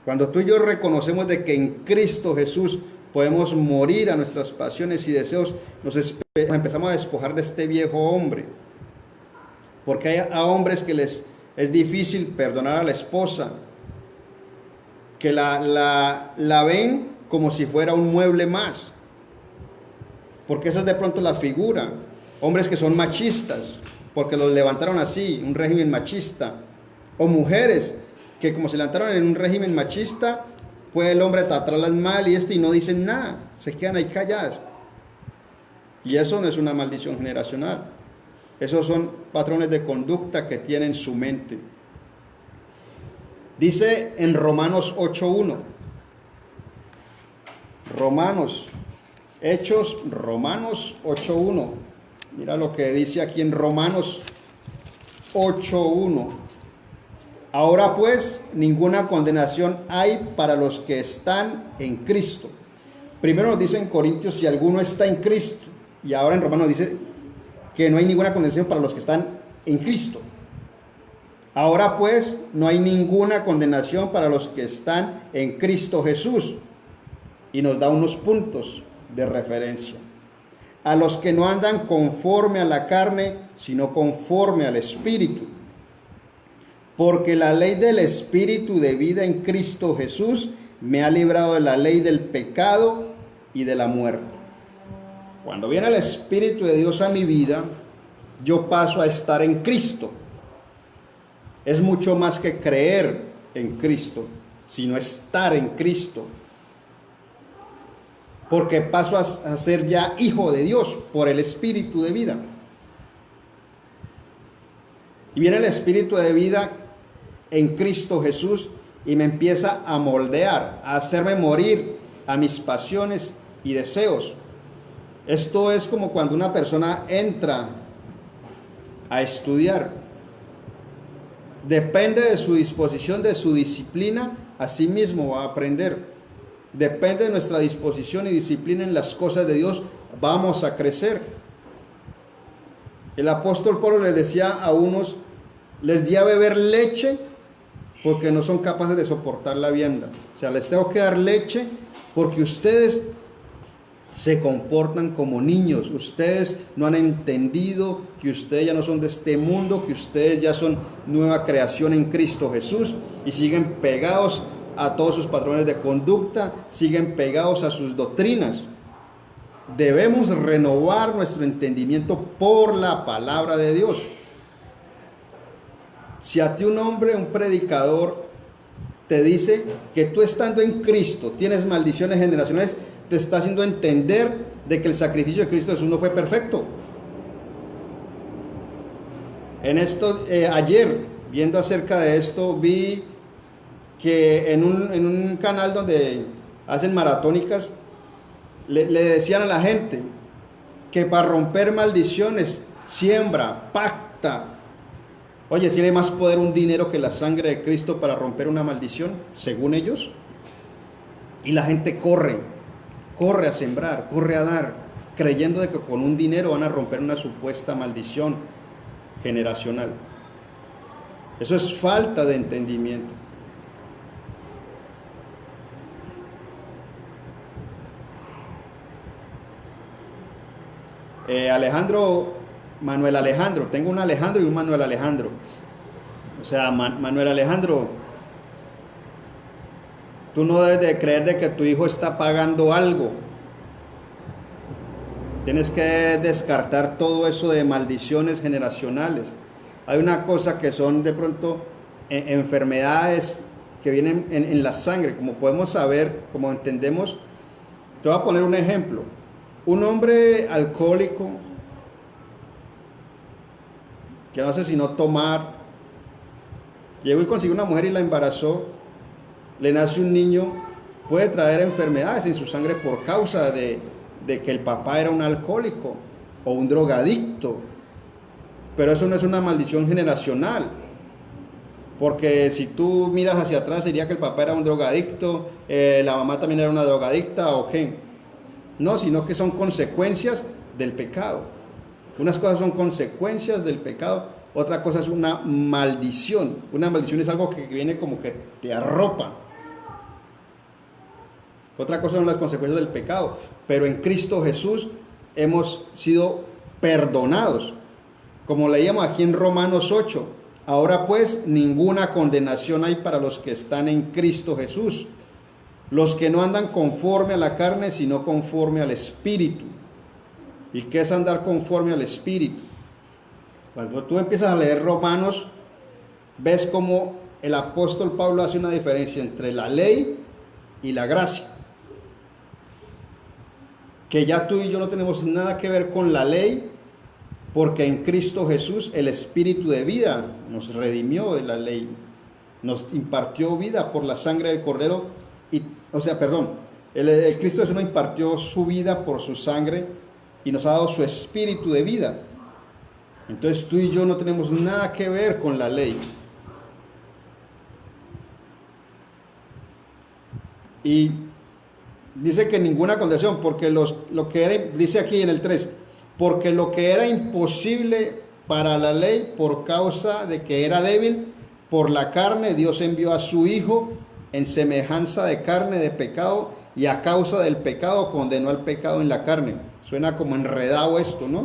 Cuando tú y yo reconocemos de que en Cristo Jesús podemos morir a nuestras pasiones y deseos, nos empezamos a despojar de este viejo hombre. Porque hay a hombres que les es difícil perdonar a la esposa, que la ven como si fuera un mueble más. Porque esa es de pronto la figura. Hombres que son machistas, porque los levantaron así, un régimen machista. O mujeres que como se levantaron en un régimen machista, puede el hombre tratarlas mal y no dicen nada, se quedan ahí calladas. Y eso no es una maldición generacional. Esos son patrones de conducta que tienen su mente. Dice en Romanos 8:1. Romanos 8:1. Mira lo que dice aquí en Romanos 8:1. Ahora pues, ninguna condenación hay para los que están en Cristo. Primero nos dice en Corintios si alguno está en Cristo. Y ahora en Romanos dice que no hay ninguna condenación para los que están en Cristo. Ahora pues, no hay ninguna condenación para los que están en Cristo Jesús. Y nos da unos puntos de referencia. A los que no andan conforme a la carne, sino conforme al Espíritu. Porque la ley del Espíritu de vida en Cristo Jesús me ha librado de la ley del pecado y de la muerte. Cuando viene el Espíritu de Dios a mi vida, yo paso a estar en Cristo. Es mucho más que creer en Cristo, sino estar en Cristo. Porque paso a ser ya hijo de Dios por el Espíritu de vida. Y viene el Espíritu de vida en Cristo Jesús y me empieza a moldear, a hacerme morir a mis pasiones y deseos. Esto es como cuando una persona entra a estudiar. Depende de su disposición, de su disciplina, así mismo va a aprender. Depende de nuestra disposición y disciplina en las cosas de Dios, vamos a crecer. El apóstol Pablo les decía a unos, les di a beber leche porque no son capaces de soportar la vianda. O sea, les tengo que dar leche porque ustedes se comportan como niños. Ustedes no han entendido que ustedes ya no son de este mundo, que ustedes ya son nueva creación en Cristo Jesús y siguen pegados a todos sus patrones de conducta, siguen pegados a sus doctrinas. Debemos renovar nuestro entendimiento por la palabra de Dios. Si a ti un hombre, un predicador, te dice que tú estando en Cristo tienes maldiciones generacionales, te está haciendo entender de que el sacrificio de Cristo Jesús no fue perfecto. En esto, ayer, viendo acerca de esto, vi que en un canal donde hacen maratónicas, le decían a la gente que para romper maldiciones, siembra, pacta. Oye, ¿tiene más poder un dinero que la sangre de Cristo para romper una maldición, según ellos? Y la gente corre a sembrar, corre a dar, creyendo de que con un dinero van a romper una supuesta maldición generacional. Eso es falta de entendimiento. Manuel Alejandro, tengo un Alejandro y un Manuel Alejandro. O sea, Manuel Alejandro, tú no debes de creer de que tu hijo está pagando algo. Tienes que descartar todo eso de maldiciones generacionales. Hay una cosa que son de pronto enfermedades que vienen en la sangre, como podemos saber, como entendemos. Te voy a poner un ejemplo. Un hombre alcohólico que no hace sino tomar, llegó y consiguió una mujer y la embarazó, le nace un niño, puede traer enfermedades en su sangre por causa de que el papá era un alcohólico. o un drogadicto. Pero eso no es una maldición generacional. Porque si tú miras hacia atrás, diría que el papá era un drogadicto, la mamá también era una drogadicta, o qué. No, sino que son consecuencias del pecado. Unas cosas son consecuencias del pecado, otra cosa es una maldición. Una maldición es algo que viene como que te arropa. Otra cosa son las consecuencias del pecado. Pero en Cristo Jesús hemos sido perdonados. Como leíamos aquí en Romanos 8, ahora pues ninguna condenación hay para los que están en Cristo Jesús, los que no andan conforme a la carne, sino conforme al Espíritu. ¿Y qué es andar conforme al Espíritu? Cuando tú empiezas a leer Romanos, ves cómo el apóstol Pablo hace una diferencia entre la ley y la gracia. Que ya tú y yo no tenemos nada que ver con la ley, porque en Cristo Jesús el Espíritu de vida nos redimió de la ley, nos impartió vida por la sangre del Cordero, el Cristo Jesús nos impartió su vida por su sangre y nos ha dado su Espíritu de vida. Entonces tú y yo no tenemos nada que ver con la ley. Y dice que ninguna condenación, porque lo que era, dice aquí en el 3, porque lo que era imposible para la ley por causa de que era débil, por la carne, Dios envió a su Hijo en semejanza de carne de pecado, y a causa del pecado condenó al pecado en la carne. Suena como enredado esto, ¿no?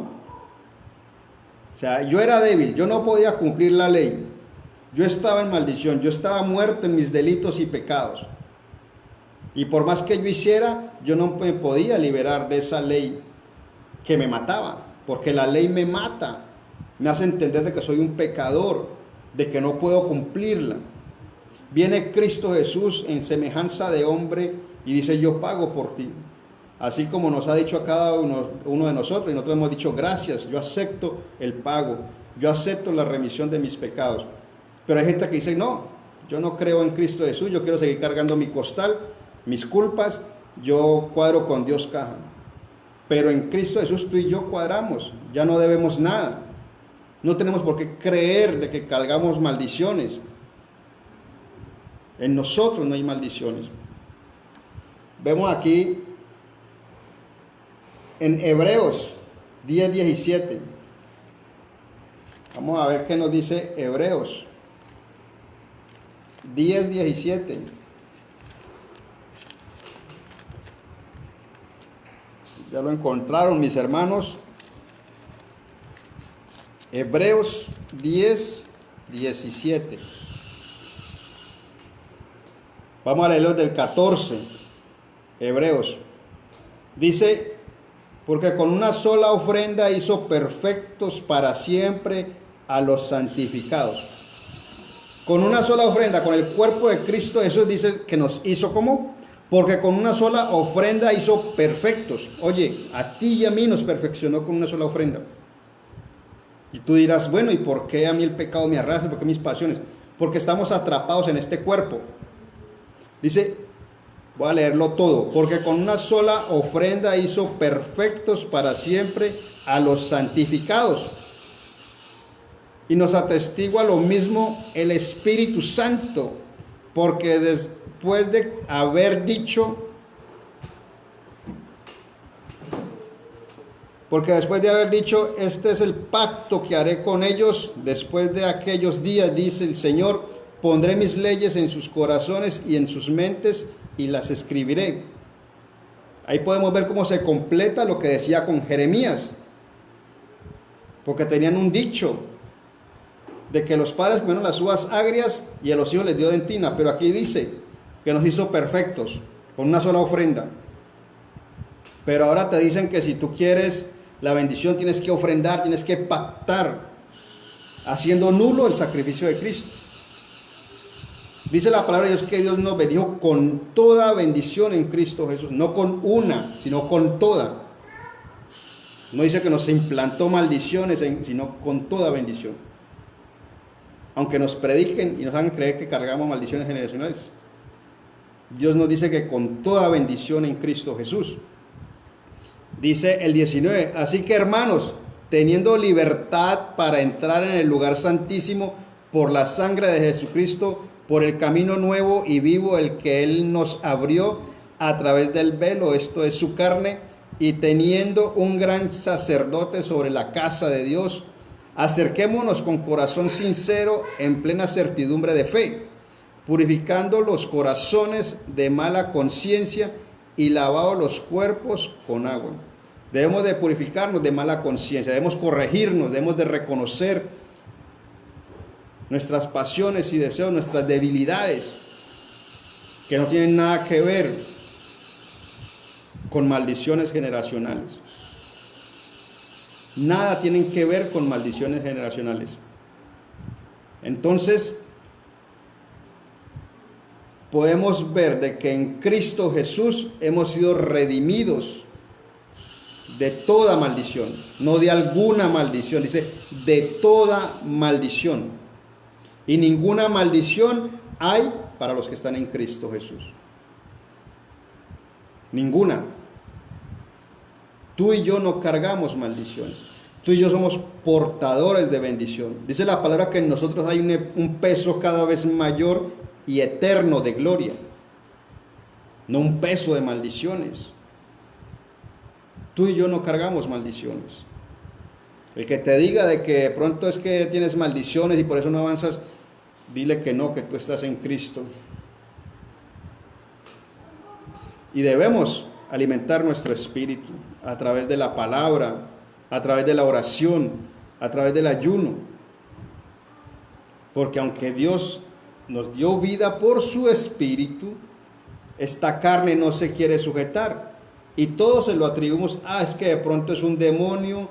O sea, yo era débil, yo no podía cumplir la ley, yo estaba en maldición, yo estaba muerto en mis delitos y pecados. Y por más que yo hiciera, yo no me podía liberar de esa ley que me mataba, porque la ley me mata, me hace entender de que soy un pecador, de que no puedo cumplirla. Viene Cristo Jesús en semejanza de hombre y dice: yo pago por ti. Así como nos ha dicho a cada uno de nosotros, y nosotros hemos dicho: gracias, yo acepto el pago, yo acepto la remisión de mis pecados. Pero hay gente que dice: no, yo no creo en Cristo Jesús, yo quiero seguir cargando mi costal, mis culpas, yo cuadro con Dios caja. Pero en Cristo Jesús tú y yo cuadramos, ya no debemos nada. No tenemos por qué creer de que cargamos maldiciones. En nosotros no hay maldiciones. Vemos aquí en Hebreos 10:17. Vamos a ver qué nos dice Hebreos 10:17. Ya lo encontraron, mis hermanos. Hebreos 10:17. Vamos a leerlo del 14. Hebreos. Dice: porque con una sola ofrenda hizo perfectos para siempre a los santificados. Con una sola ofrenda, con el cuerpo de Cristo, eso dice que nos hizo ¿cómo? Porque con una sola ofrenda hizo perfectos. Oye, a ti y a mí nos perfeccionó con una sola ofrenda. Y tú dirás: bueno, ¿y por qué a mí el pecado me arrastra? ¿Por qué mis pasiones? Porque estamos atrapados en este cuerpo. Dice, voy a leerlo todo. Porque con una sola ofrenda hizo perfectos para siempre a los santificados. Y nos atestigua lo mismo el Espíritu Santo. Porque después de haber dicho, este es el pacto que haré con ellos después de aquellos días, dice el Señor, pondré mis leyes en sus corazones y en sus mentes y las escribiré. Ahí podemos ver cómo se completa lo que decía con Jeremías, porque tenían un dicho de que los padres comieron las uvas agrias y a los hijos les dio dentina, pero aquí dice que nos hizo perfectos con una sola ofrenda. Pero ahora te dicen que si tú quieres la bendición tienes que ofrendar, tienes que pactar, haciendo nulo el sacrificio de Cristo. Dice la palabra de Dios que Dios nos bendijo con toda bendición en Cristo Jesús, no con una, sino con toda. No dice que nos implantó maldiciones, sino con toda bendición. Aunque nos prediquen y nos hagan creer que cargamos maldiciones generacionales, Dios nos dice que con toda bendición en Cristo Jesús. Dice el 19, así que hermanos, teniendo libertad para entrar en el lugar santísimo por la sangre de Jesucristo, por el camino nuevo y vivo el que Él nos abrió a través del velo, esto es su carne, y teniendo un gran sacerdote sobre la casa de Dios, acerquémonos con corazón sincero en plena certidumbre de fe, purificando los corazones de mala conciencia y lavado los cuerpos con agua. Debemos de purificarnos de mala conciencia, debemos corregirnos, debemos de reconocer nuestras pasiones y deseos, nuestras debilidades, que no tienen nada que ver con maldiciones generacionales. Nada tienen que ver con maldiciones generacionales. Entonces, podemos ver de que en Cristo Jesús hemos sido redimidos de toda maldición, no de alguna maldición, dice de toda maldición. Y ninguna maldición hay para los que están en Cristo Jesús. Ninguna. Tú y yo no cargamos maldiciones. Tú y yo somos portadores de bendición. Dice la palabra que en nosotros hay un peso cada vez mayor y eterno de gloria, no un peso de maldiciones. Tú y yo no cargamos maldiciones. El que te diga de que de pronto es que tienes maldiciones y por eso no avanzas, dile que no, que tú estás en Cristo. Y debemos alimentar nuestro espíritu a través de la palabra, a través de la oración, a través del ayuno. Porque aunque Dios nos dio vida por su espíritu, esta carne no se quiere sujetar. Y todo se lo atribuimos, es que de pronto es un demonio,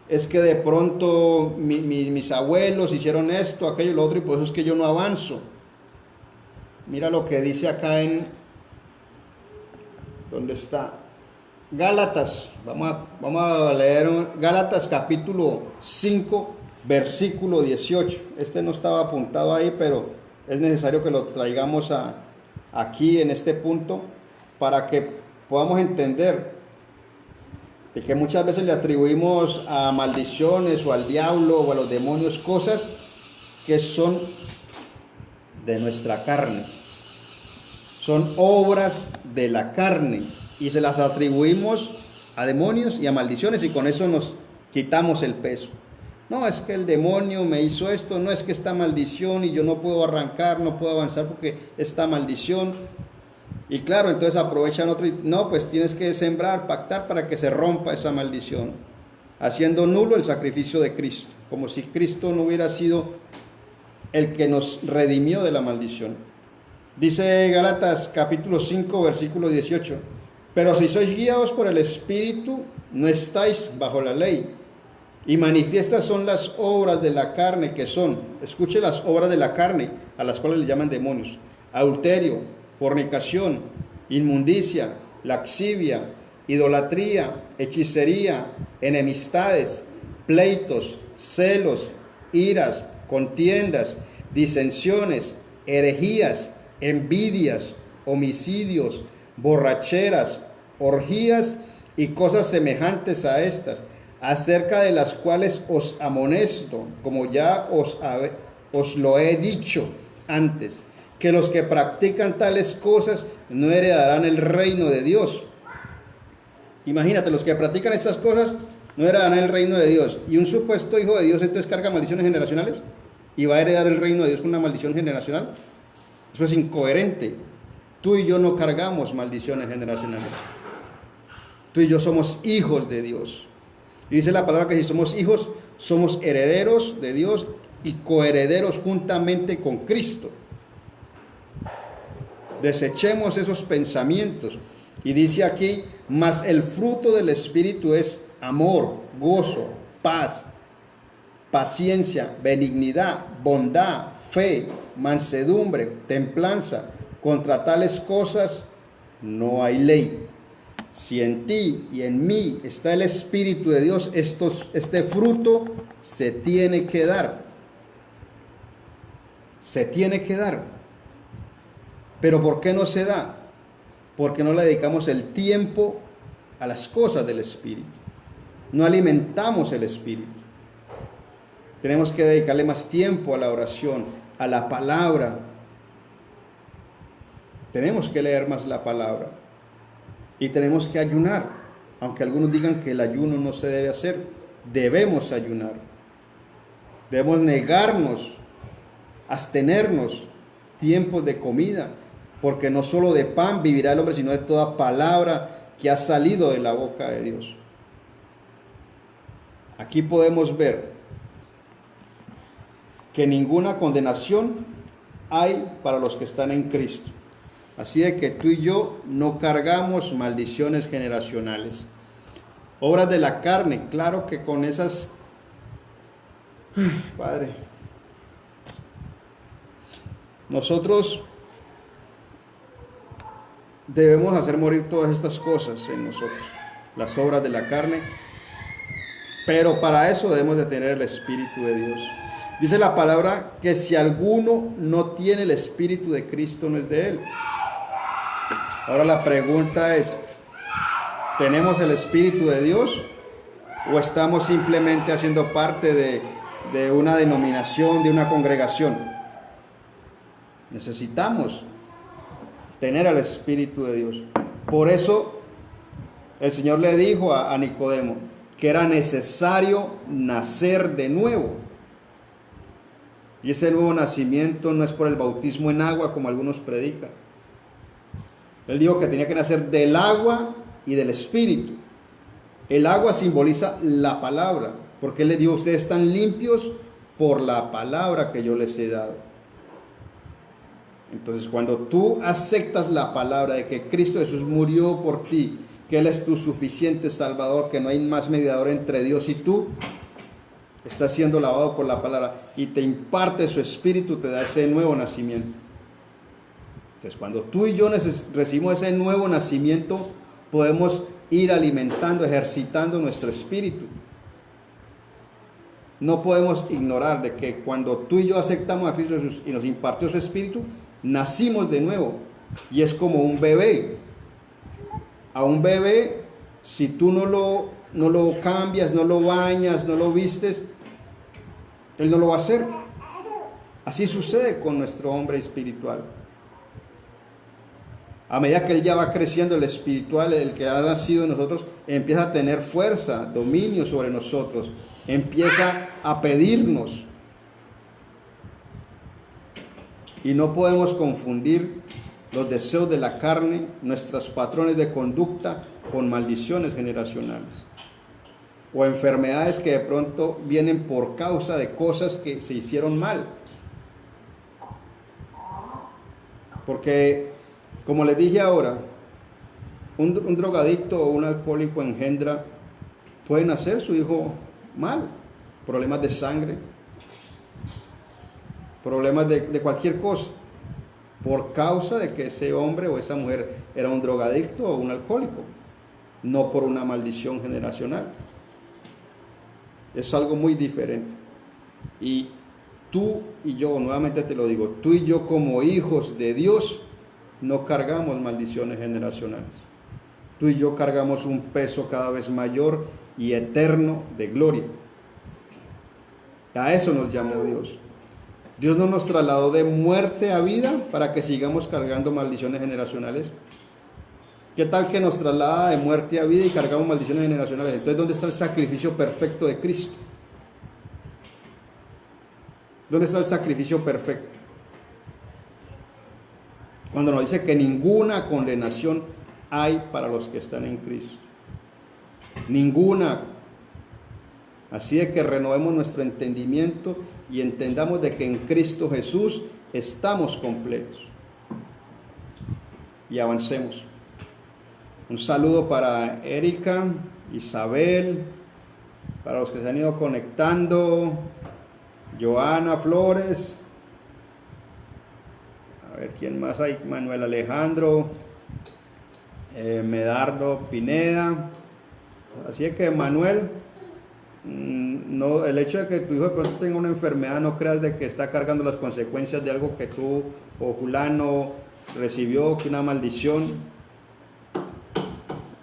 es que de pronto mis abuelos hicieron esto, aquello, lo otro, y por eso es que yo no avanzo. Mira lo que dice acá en, ¿dónde está? Gálatas, vamos a leer Gálatas capítulo 5, versículo 18. Este no estaba apuntado ahí, pero es necesario que lo traigamos aquí en este punto para que podamos entender de que muchas veces le atribuimos a maldiciones o al diablo o a los demonios cosas que son de nuestra carne. Son obras de la carne y se las atribuimos a demonios y a maldiciones y con eso nos quitamos el peso. No, es que el demonio me hizo esto, no es que esta maldición y yo no puedo arrancar, no puedo avanzar porque esta maldición. Y claro, entonces aprovechan otro y no, pues tienes que sembrar, pactar para que se rompa esa maldición, haciendo nulo el sacrificio de Cristo, como si Cristo no hubiera sido el que nos redimió de la maldición. Dice Gálatas capítulo 5, versículo 18, pero si sois guiados por el Espíritu, no estáis bajo la ley. Y manifiestas son las obras de la carne que son, escuche las obras de la carne, a las cuales le llaman demonios: adulterio, fornicación, inmundicia, laxivia, idolatría, hechicería, enemistades, pleitos, celos, iras, contiendas, disensiones, herejías, envidias, homicidios, borracheras, orgías y cosas semejantes a estas, acerca de las cuales os amonesto, como ya os lo he dicho antes, que los que practican tales cosas no heredarán el reino de Dios. Imagínate, los que practican estas cosas no heredarán el reino de Dios. Y un supuesto hijo de Dios entonces carga maldiciones generacionales y va a heredar el reino de Dios con una maldición generacional. Eso es incoherente. Tú y yo no cargamos maldiciones generacionales. Tú y yo somos hijos de Dios. Y dice la palabra que si somos hijos, somos herederos de Dios y coherederos juntamente con Cristo. Desechemos esos pensamientos. Y dice aquí, mas el fruto del Espíritu es amor, gozo, paz, paciencia, benignidad, bondad, fe, mansedumbre, templanza. Contra tales cosas no hay ley. Si en ti y en mí está el Espíritu de Dios, este fruto se tiene que dar. Se tiene que dar. Pero ¿por qué no se da? Porque no le dedicamos el tiempo a las cosas del Espíritu. No alimentamos el Espíritu. Tenemos que dedicarle más tiempo a la oración, a la palabra. Tenemos que leer más la palabra. Y tenemos que ayunar. Aunque algunos digan que el ayuno no se debe hacer, debemos ayunar. Debemos negarnos, abstenernos tiempos de comida, porque no solo de pan vivirá el hombre, sino de toda palabra que ha salido de la boca de Dios. Aquí podemos ver que ninguna condenación hay para los que están en Cristo. Así de que tú y yo no cargamos maldiciones generacionales. Obras de la carne, claro que con esas... Padre, nosotros debemos hacer morir todas estas cosas en nosotros, las obras de la carne, pero para eso debemos de tener el Espíritu de Dios. Dice la palabra que si alguno no tiene el Espíritu de Cristo, no es de él. Ahora la pregunta es, ¿tenemos el Espíritu de Dios o estamos simplemente haciendo parte de una denominación, de una congregación? Necesitamos tener al Espíritu de Dios. Por eso el Señor le dijo a Nicodemo que era necesario nacer de nuevo. Y ese nuevo nacimiento no es por el bautismo en agua como algunos predican. Él dijo que tenía que nacer del agua y del Espíritu. El agua simboliza la palabra, porque Él les dijo, ustedes están limpios por la palabra que yo les he dado. Entonces, cuando tú aceptas la palabra de que Cristo Jesús murió por ti, que Él es tu suficiente Salvador, que no hay más mediador entre Dios y tú, estás siendo lavado por la palabra y te imparte su Espíritu, te da ese nuevo nacimiento. Entonces, cuando tú y yo recibimos ese nuevo nacimiento, podemos ir alimentando, ejercitando nuestro espíritu. No podemos ignorar de que cuando tú y yo aceptamos a Cristo Jesús y nos impartió su Espíritu, nacimos de nuevo. Y es como un bebé. A un bebé, si tú no lo cambias, no lo bañas, no lo vistes, él no lo va a hacer. Así sucede con nuestro hombre espiritual. A medida que él ya va creciendo, el espiritual, el que ha nacido en nosotros, empieza a tener fuerza, dominio sobre nosotros, empieza a pedirnos. Y no podemos confundir los deseos de la carne, nuestros patrones de conducta, con maldiciones generacionales o enfermedades que de pronto vienen por causa de cosas que se hicieron mal. Porque, como les dije ahora, un drogadicto o un alcohólico engendra, puede nacer su hijo mal, problemas de sangre, problemas de cualquier cosa, por causa de que ese hombre o esa mujer era un drogadicto o un alcohólico, no por una maldición generacional. Es algo muy diferente. Y tú y yo, nuevamente te lo digo, tú y yo como hijos de Dios no cargamos maldiciones generacionales. Tú y yo cargamos un peso cada vez mayor y eterno de gloria. A eso nos llamó Dios. Dios no nos trasladó de muerte a vida para que sigamos cargando maldiciones generacionales. ¿Qué tal que nos traslada de muerte a vida y cargamos maldiciones generacionales? Entonces, ¿dónde está el sacrificio perfecto de Cristo? ¿Dónde está el sacrificio perfecto? Cuando nos dice que ninguna condenación hay para los que están en Cristo. Ninguna. Así de que renovemos nuestro entendimiento y entendamos de que en Cristo Jesús estamos completos. Y avancemos. Un saludo para Erika, Isabel, para los que se han ido conectando, Joana Flores, a ver quién más hay, Manuel Alejandro, Medardo Pineda. Así es que, Manuel, no, el hecho de que tu hijo de pronto tenga una enfermedad, no creas de que está cargando las consecuencias de algo que tú o fulano recibió, que una maldición.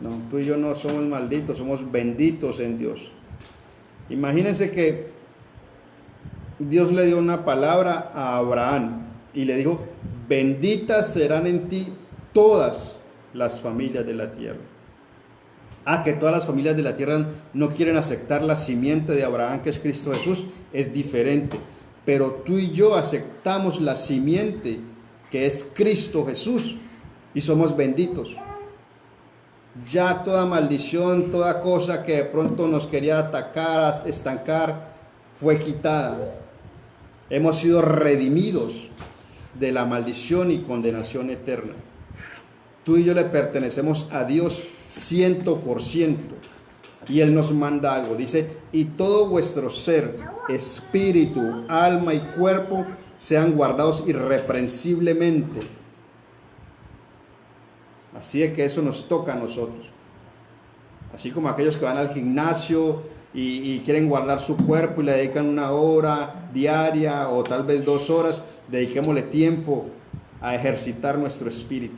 No, tú y yo no somos malditos, somos benditos en Dios. Imagínense que Dios le dio una palabra a Abraham y le dijo, benditas serán en ti todas las familias de la tierra. Que todas las familias de la tierra no quieren aceptar la simiente de Abraham, que es Cristo Jesús, es diferente. Pero tú y yo aceptamos la simiente, que es Cristo Jesús, y somos benditos. Ya toda maldición, toda cosa que de pronto nos quería atacar, estancar, fue quitada. Hemos sido redimidos de la maldición y condenación eterna. Tú y yo le pertenecemos a Dios 100%. Y Él nos manda algo. Dice, y todo vuestro ser, espíritu, alma y cuerpo sean guardados irreprensiblemente. Así es que eso nos toca a nosotros. Así como aquellos que van al gimnasio y quieren guardar su cuerpo y le dedican 1 hora diaria o tal vez 2 horas, dediquémosle tiempo a ejercitar nuestro espíritu,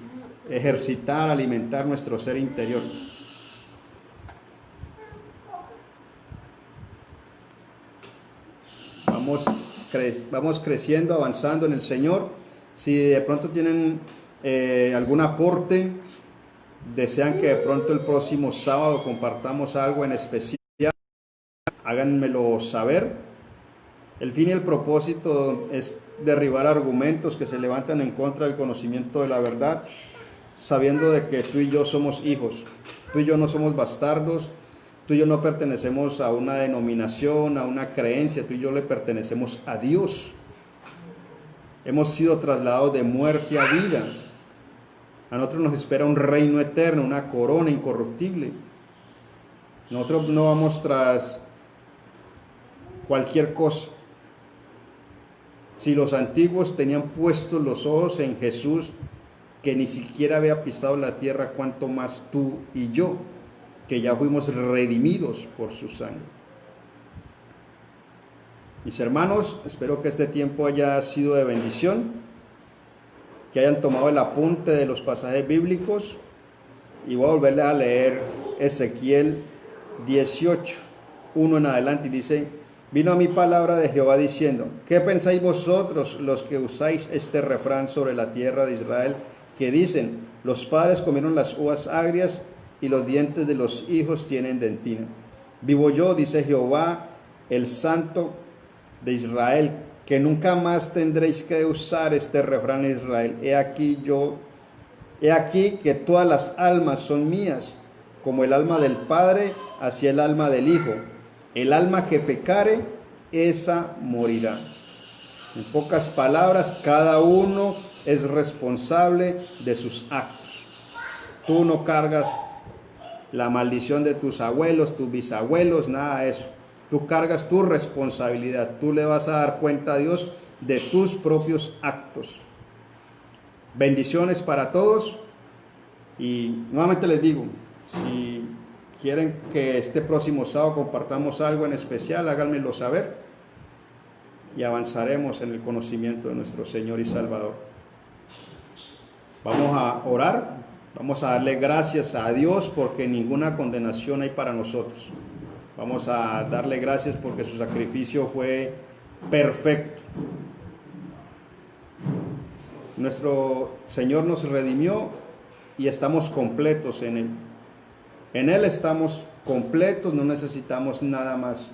ejercitar, alimentar nuestro ser interior. Vamos creciendo, avanzando en el Señor. Si de pronto tienen algún aporte, desean que de pronto el próximo sábado compartamos algo en especial, háganmelo saber. El fin y el propósito es derribar argumentos que se levantan en contra del conocimiento de la verdad, sabiendo de que tú y yo somos hijos, tú y yo no somos bastardos, tú y yo no pertenecemos a una denominación, a una creencia, tú y yo le pertenecemos a Dios. Hemos sido trasladados de muerte a vida. A nosotros nos espera un reino eterno, una corona incorruptible. Nosotros no vamos tras cualquier cosa. Si los antiguos tenían puestos los ojos en Jesús, que ni siquiera había pisado la tierra, cuanto más tú y yo, que ya fuimos redimidos por su sangre. Mis hermanos, espero que este tiempo haya sido de bendición, que hayan tomado el apunte de los pasajes bíblicos, y voy a volverles a leer Ezequiel 18, 1 en adelante, y dice, vino a mí palabra de Jehová diciendo, ¿qué pensáis vosotros los que usáis este refrán sobre la tierra de Israel, que dicen, los padres comieron las uvas agrias y los dientes de los hijos tienen dentina? Vivo yo, dice Jehová, el Santo de Israel, que nunca más tendréis que usar este refrán en Israel. He aquí que todas las almas son mías, como el alma del Padre hacia el alma del Hijo. El alma que pecare, esa morirá. En pocas palabras, cada uno es responsable de sus actos. Tú no cargas la maldición de tus abuelos, tus bisabuelos, nada de eso. Tú cargas tu responsabilidad. Tú le vas a dar cuenta a Dios de tus propios actos. Bendiciones para todos. Y nuevamente les digo, si quieren que este próximo sábado compartamos algo en especial, háganmelo saber y avanzaremos en el conocimiento de nuestro Señor y Salvador. Vamos a orar, vamos a darle gracias a Dios porque ninguna condenación hay para nosotros. Vamos a darle gracias porque su sacrificio fue perfecto. Nuestro Señor nos redimió y estamos completos en Él. En Él estamos completos, no necesitamos nada más.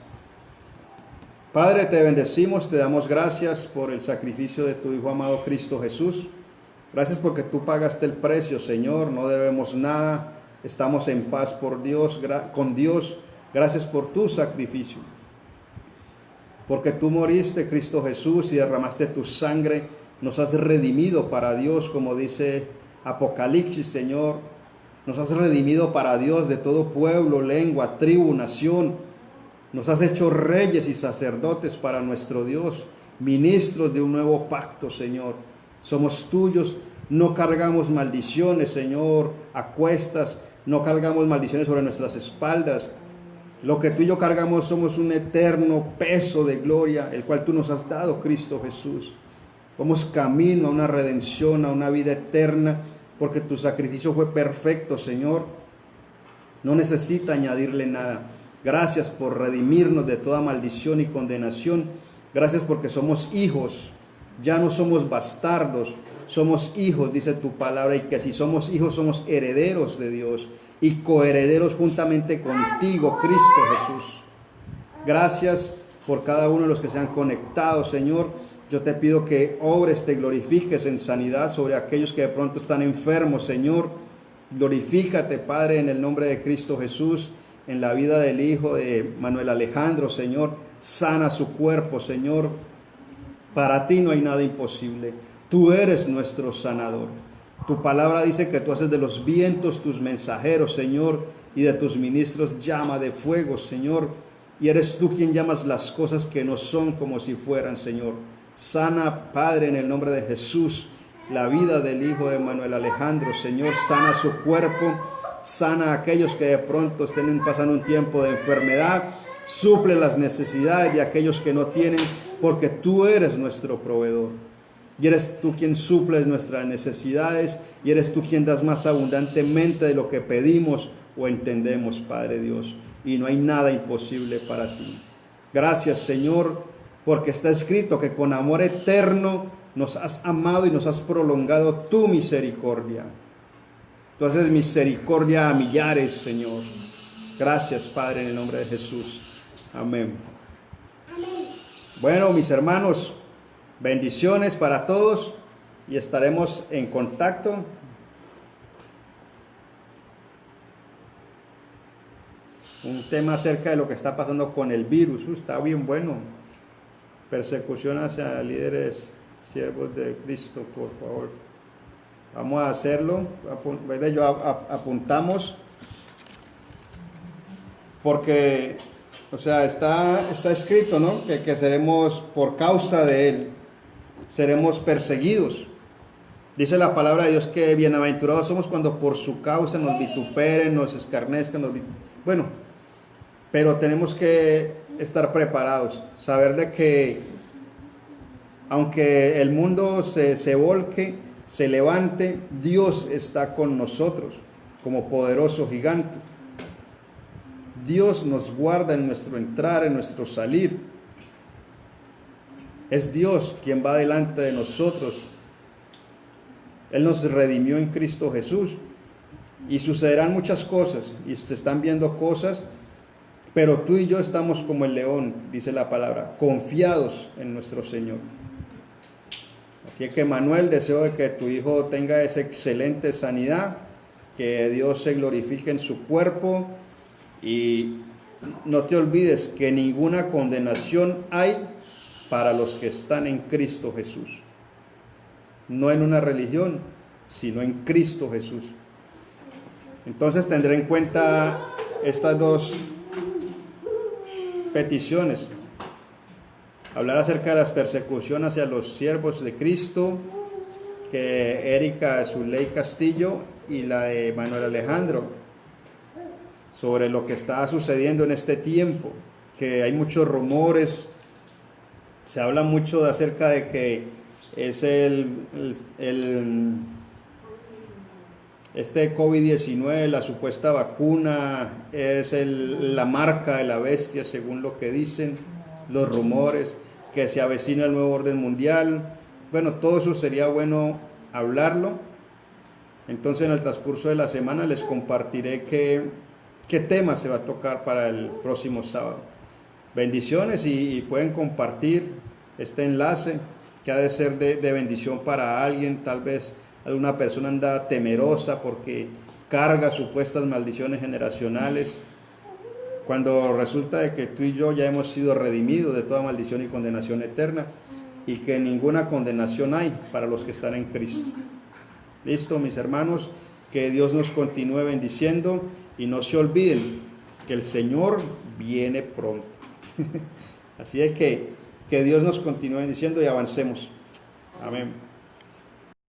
Padre, te bendecimos, te damos gracias por el sacrificio de tu Hijo amado Cristo Jesús. Gracias porque tú pagaste el precio, Señor, no debemos nada, estamos en paz por Dios, con Dios. Gracias por tu sacrificio, porque tú moriste, Cristo Jesús, y derramaste tu sangre, nos has redimido para Dios, como dice Apocalipsis, Señor. Nos has redimido para Dios de todo pueblo, lengua, tribu, nación. Nos has hecho reyes y sacerdotes para nuestro Dios, ministros de un nuevo pacto, Señor. Somos tuyos, no cargamos maldiciones, Señor, a cuestas, no cargamos maldiciones sobre nuestras espaldas. Lo que tú y yo cargamos somos un eterno peso de gloria, el cual tú nos has dado, Cristo Jesús. Vamos camino a una redención, a una vida eterna, porque tu sacrificio fue perfecto, Señor. No necesita añadirle nada. Gracias por redimirnos de toda maldición y condenación. Gracias porque somos hijos. Ya no somos bastardos, somos hijos, dice tu palabra, y que si somos hijos somos herederos de Dios y coherederos juntamente contigo, Cristo Jesús. Gracias por cada uno de los que se han conectado, Señor. Yo te pido que obres, te glorifiques en sanidad sobre aquellos que de pronto están enfermos, Señor. Glorifícate, Padre, en el nombre de Cristo Jesús, en la vida del hijo de Manuel Alejandro, Señor. Sana su cuerpo, Señor. Para ti no hay nada imposible. Tú eres nuestro sanador. Tu palabra dice que tú haces de los vientos tus mensajeros, Señor, y de tus ministros llama de fuego, Señor. Y eres tú quien llamas las cosas que no son como si fueran, Señor. Sana, Padre, en el nombre de Jesús, la vida del hijo de Manuel Alejandro, Señor. Sana su cuerpo, sana a aquellos que de pronto estén pasando un tiempo de enfermedad. Suple las necesidades de aquellos que no tienen, porque tú eres nuestro proveedor. Y eres tú quien suples nuestras necesidades, y eres tú quien das más abundantemente de lo que pedimos o entendemos, Padre Dios. Y no hay nada imposible para ti. Gracias, Señor, porque está escrito que con amor eterno nos has amado y nos has prolongado tu misericordia. Tú haces misericordia a millares, Señor. Gracias, Padre, en el nombre de Jesús. Amén. Bueno, mis hermanos, bendiciones para todos y estaremos en contacto. Un tema acerca de lo que está pasando con el virus. Está bien bueno. Persecución hacia líderes, siervos de Cristo, por favor. Vamos a hacerlo. Apuntamos. Porque, o sea, está escrito, ¿no? Que seremos, por causa de Él, seremos perseguidos. Dice la palabra de Dios que bienaventurados somos cuando por su causa nos vituperen, nos escarnezcan, bueno, pero tenemos que estar preparados, saber de que aunque el mundo se volque, se levante, Dios está con nosotros como poderoso gigante. Dios nos guarda en nuestro entrar, en nuestro salir. Es Dios quien va delante de nosotros. Él nos redimió en Cristo Jesús. Y sucederán muchas cosas, y se están viendo cosas, pero tú y yo estamos como el león, dice la palabra, confiados en nuestro Señor. Así que, Manuel, deseo de que tu hijo tenga esa excelente sanidad, que Dios se glorifique en su cuerpo. Y no te olvides que ninguna condenación hay para los que están en Cristo Jesús. No en una religión, sino en Cristo Jesús. Entonces tendré en cuenta estas dos peticiones. Hablar acerca de las persecuciones hacia los siervos de Cristo, que Erika Zuley Castillo, y la de Manuel Alejandro, sobre lo que está sucediendo en este tiempo, que hay muchos rumores, se habla mucho acerca de que es este COVID-19, la supuesta vacuna, es la marca de la bestia, según lo que dicen los rumores, que se avecina el nuevo orden mundial. Bueno, todo eso sería bueno hablarlo. Entonces, en el transcurso de la semana les compartiré qué tema se va a tocar para el próximo sábado. Bendiciones, y pueden compartir este enlace que ha de ser de bendición para alguien. Tal vez alguna persona anda temerosa porque carga supuestas maldiciones generacionales, cuando resulta de que tú y yo ya hemos sido redimidos de toda maldición y condenación eterna, y que ninguna condenación hay para los que están en Cristo. Listo, mis hermanos, que Dios nos continúe bendiciendo, y no se olviden que el Señor viene pronto. Así es que Dios nos continúe bendiciendo y avancemos. Amén.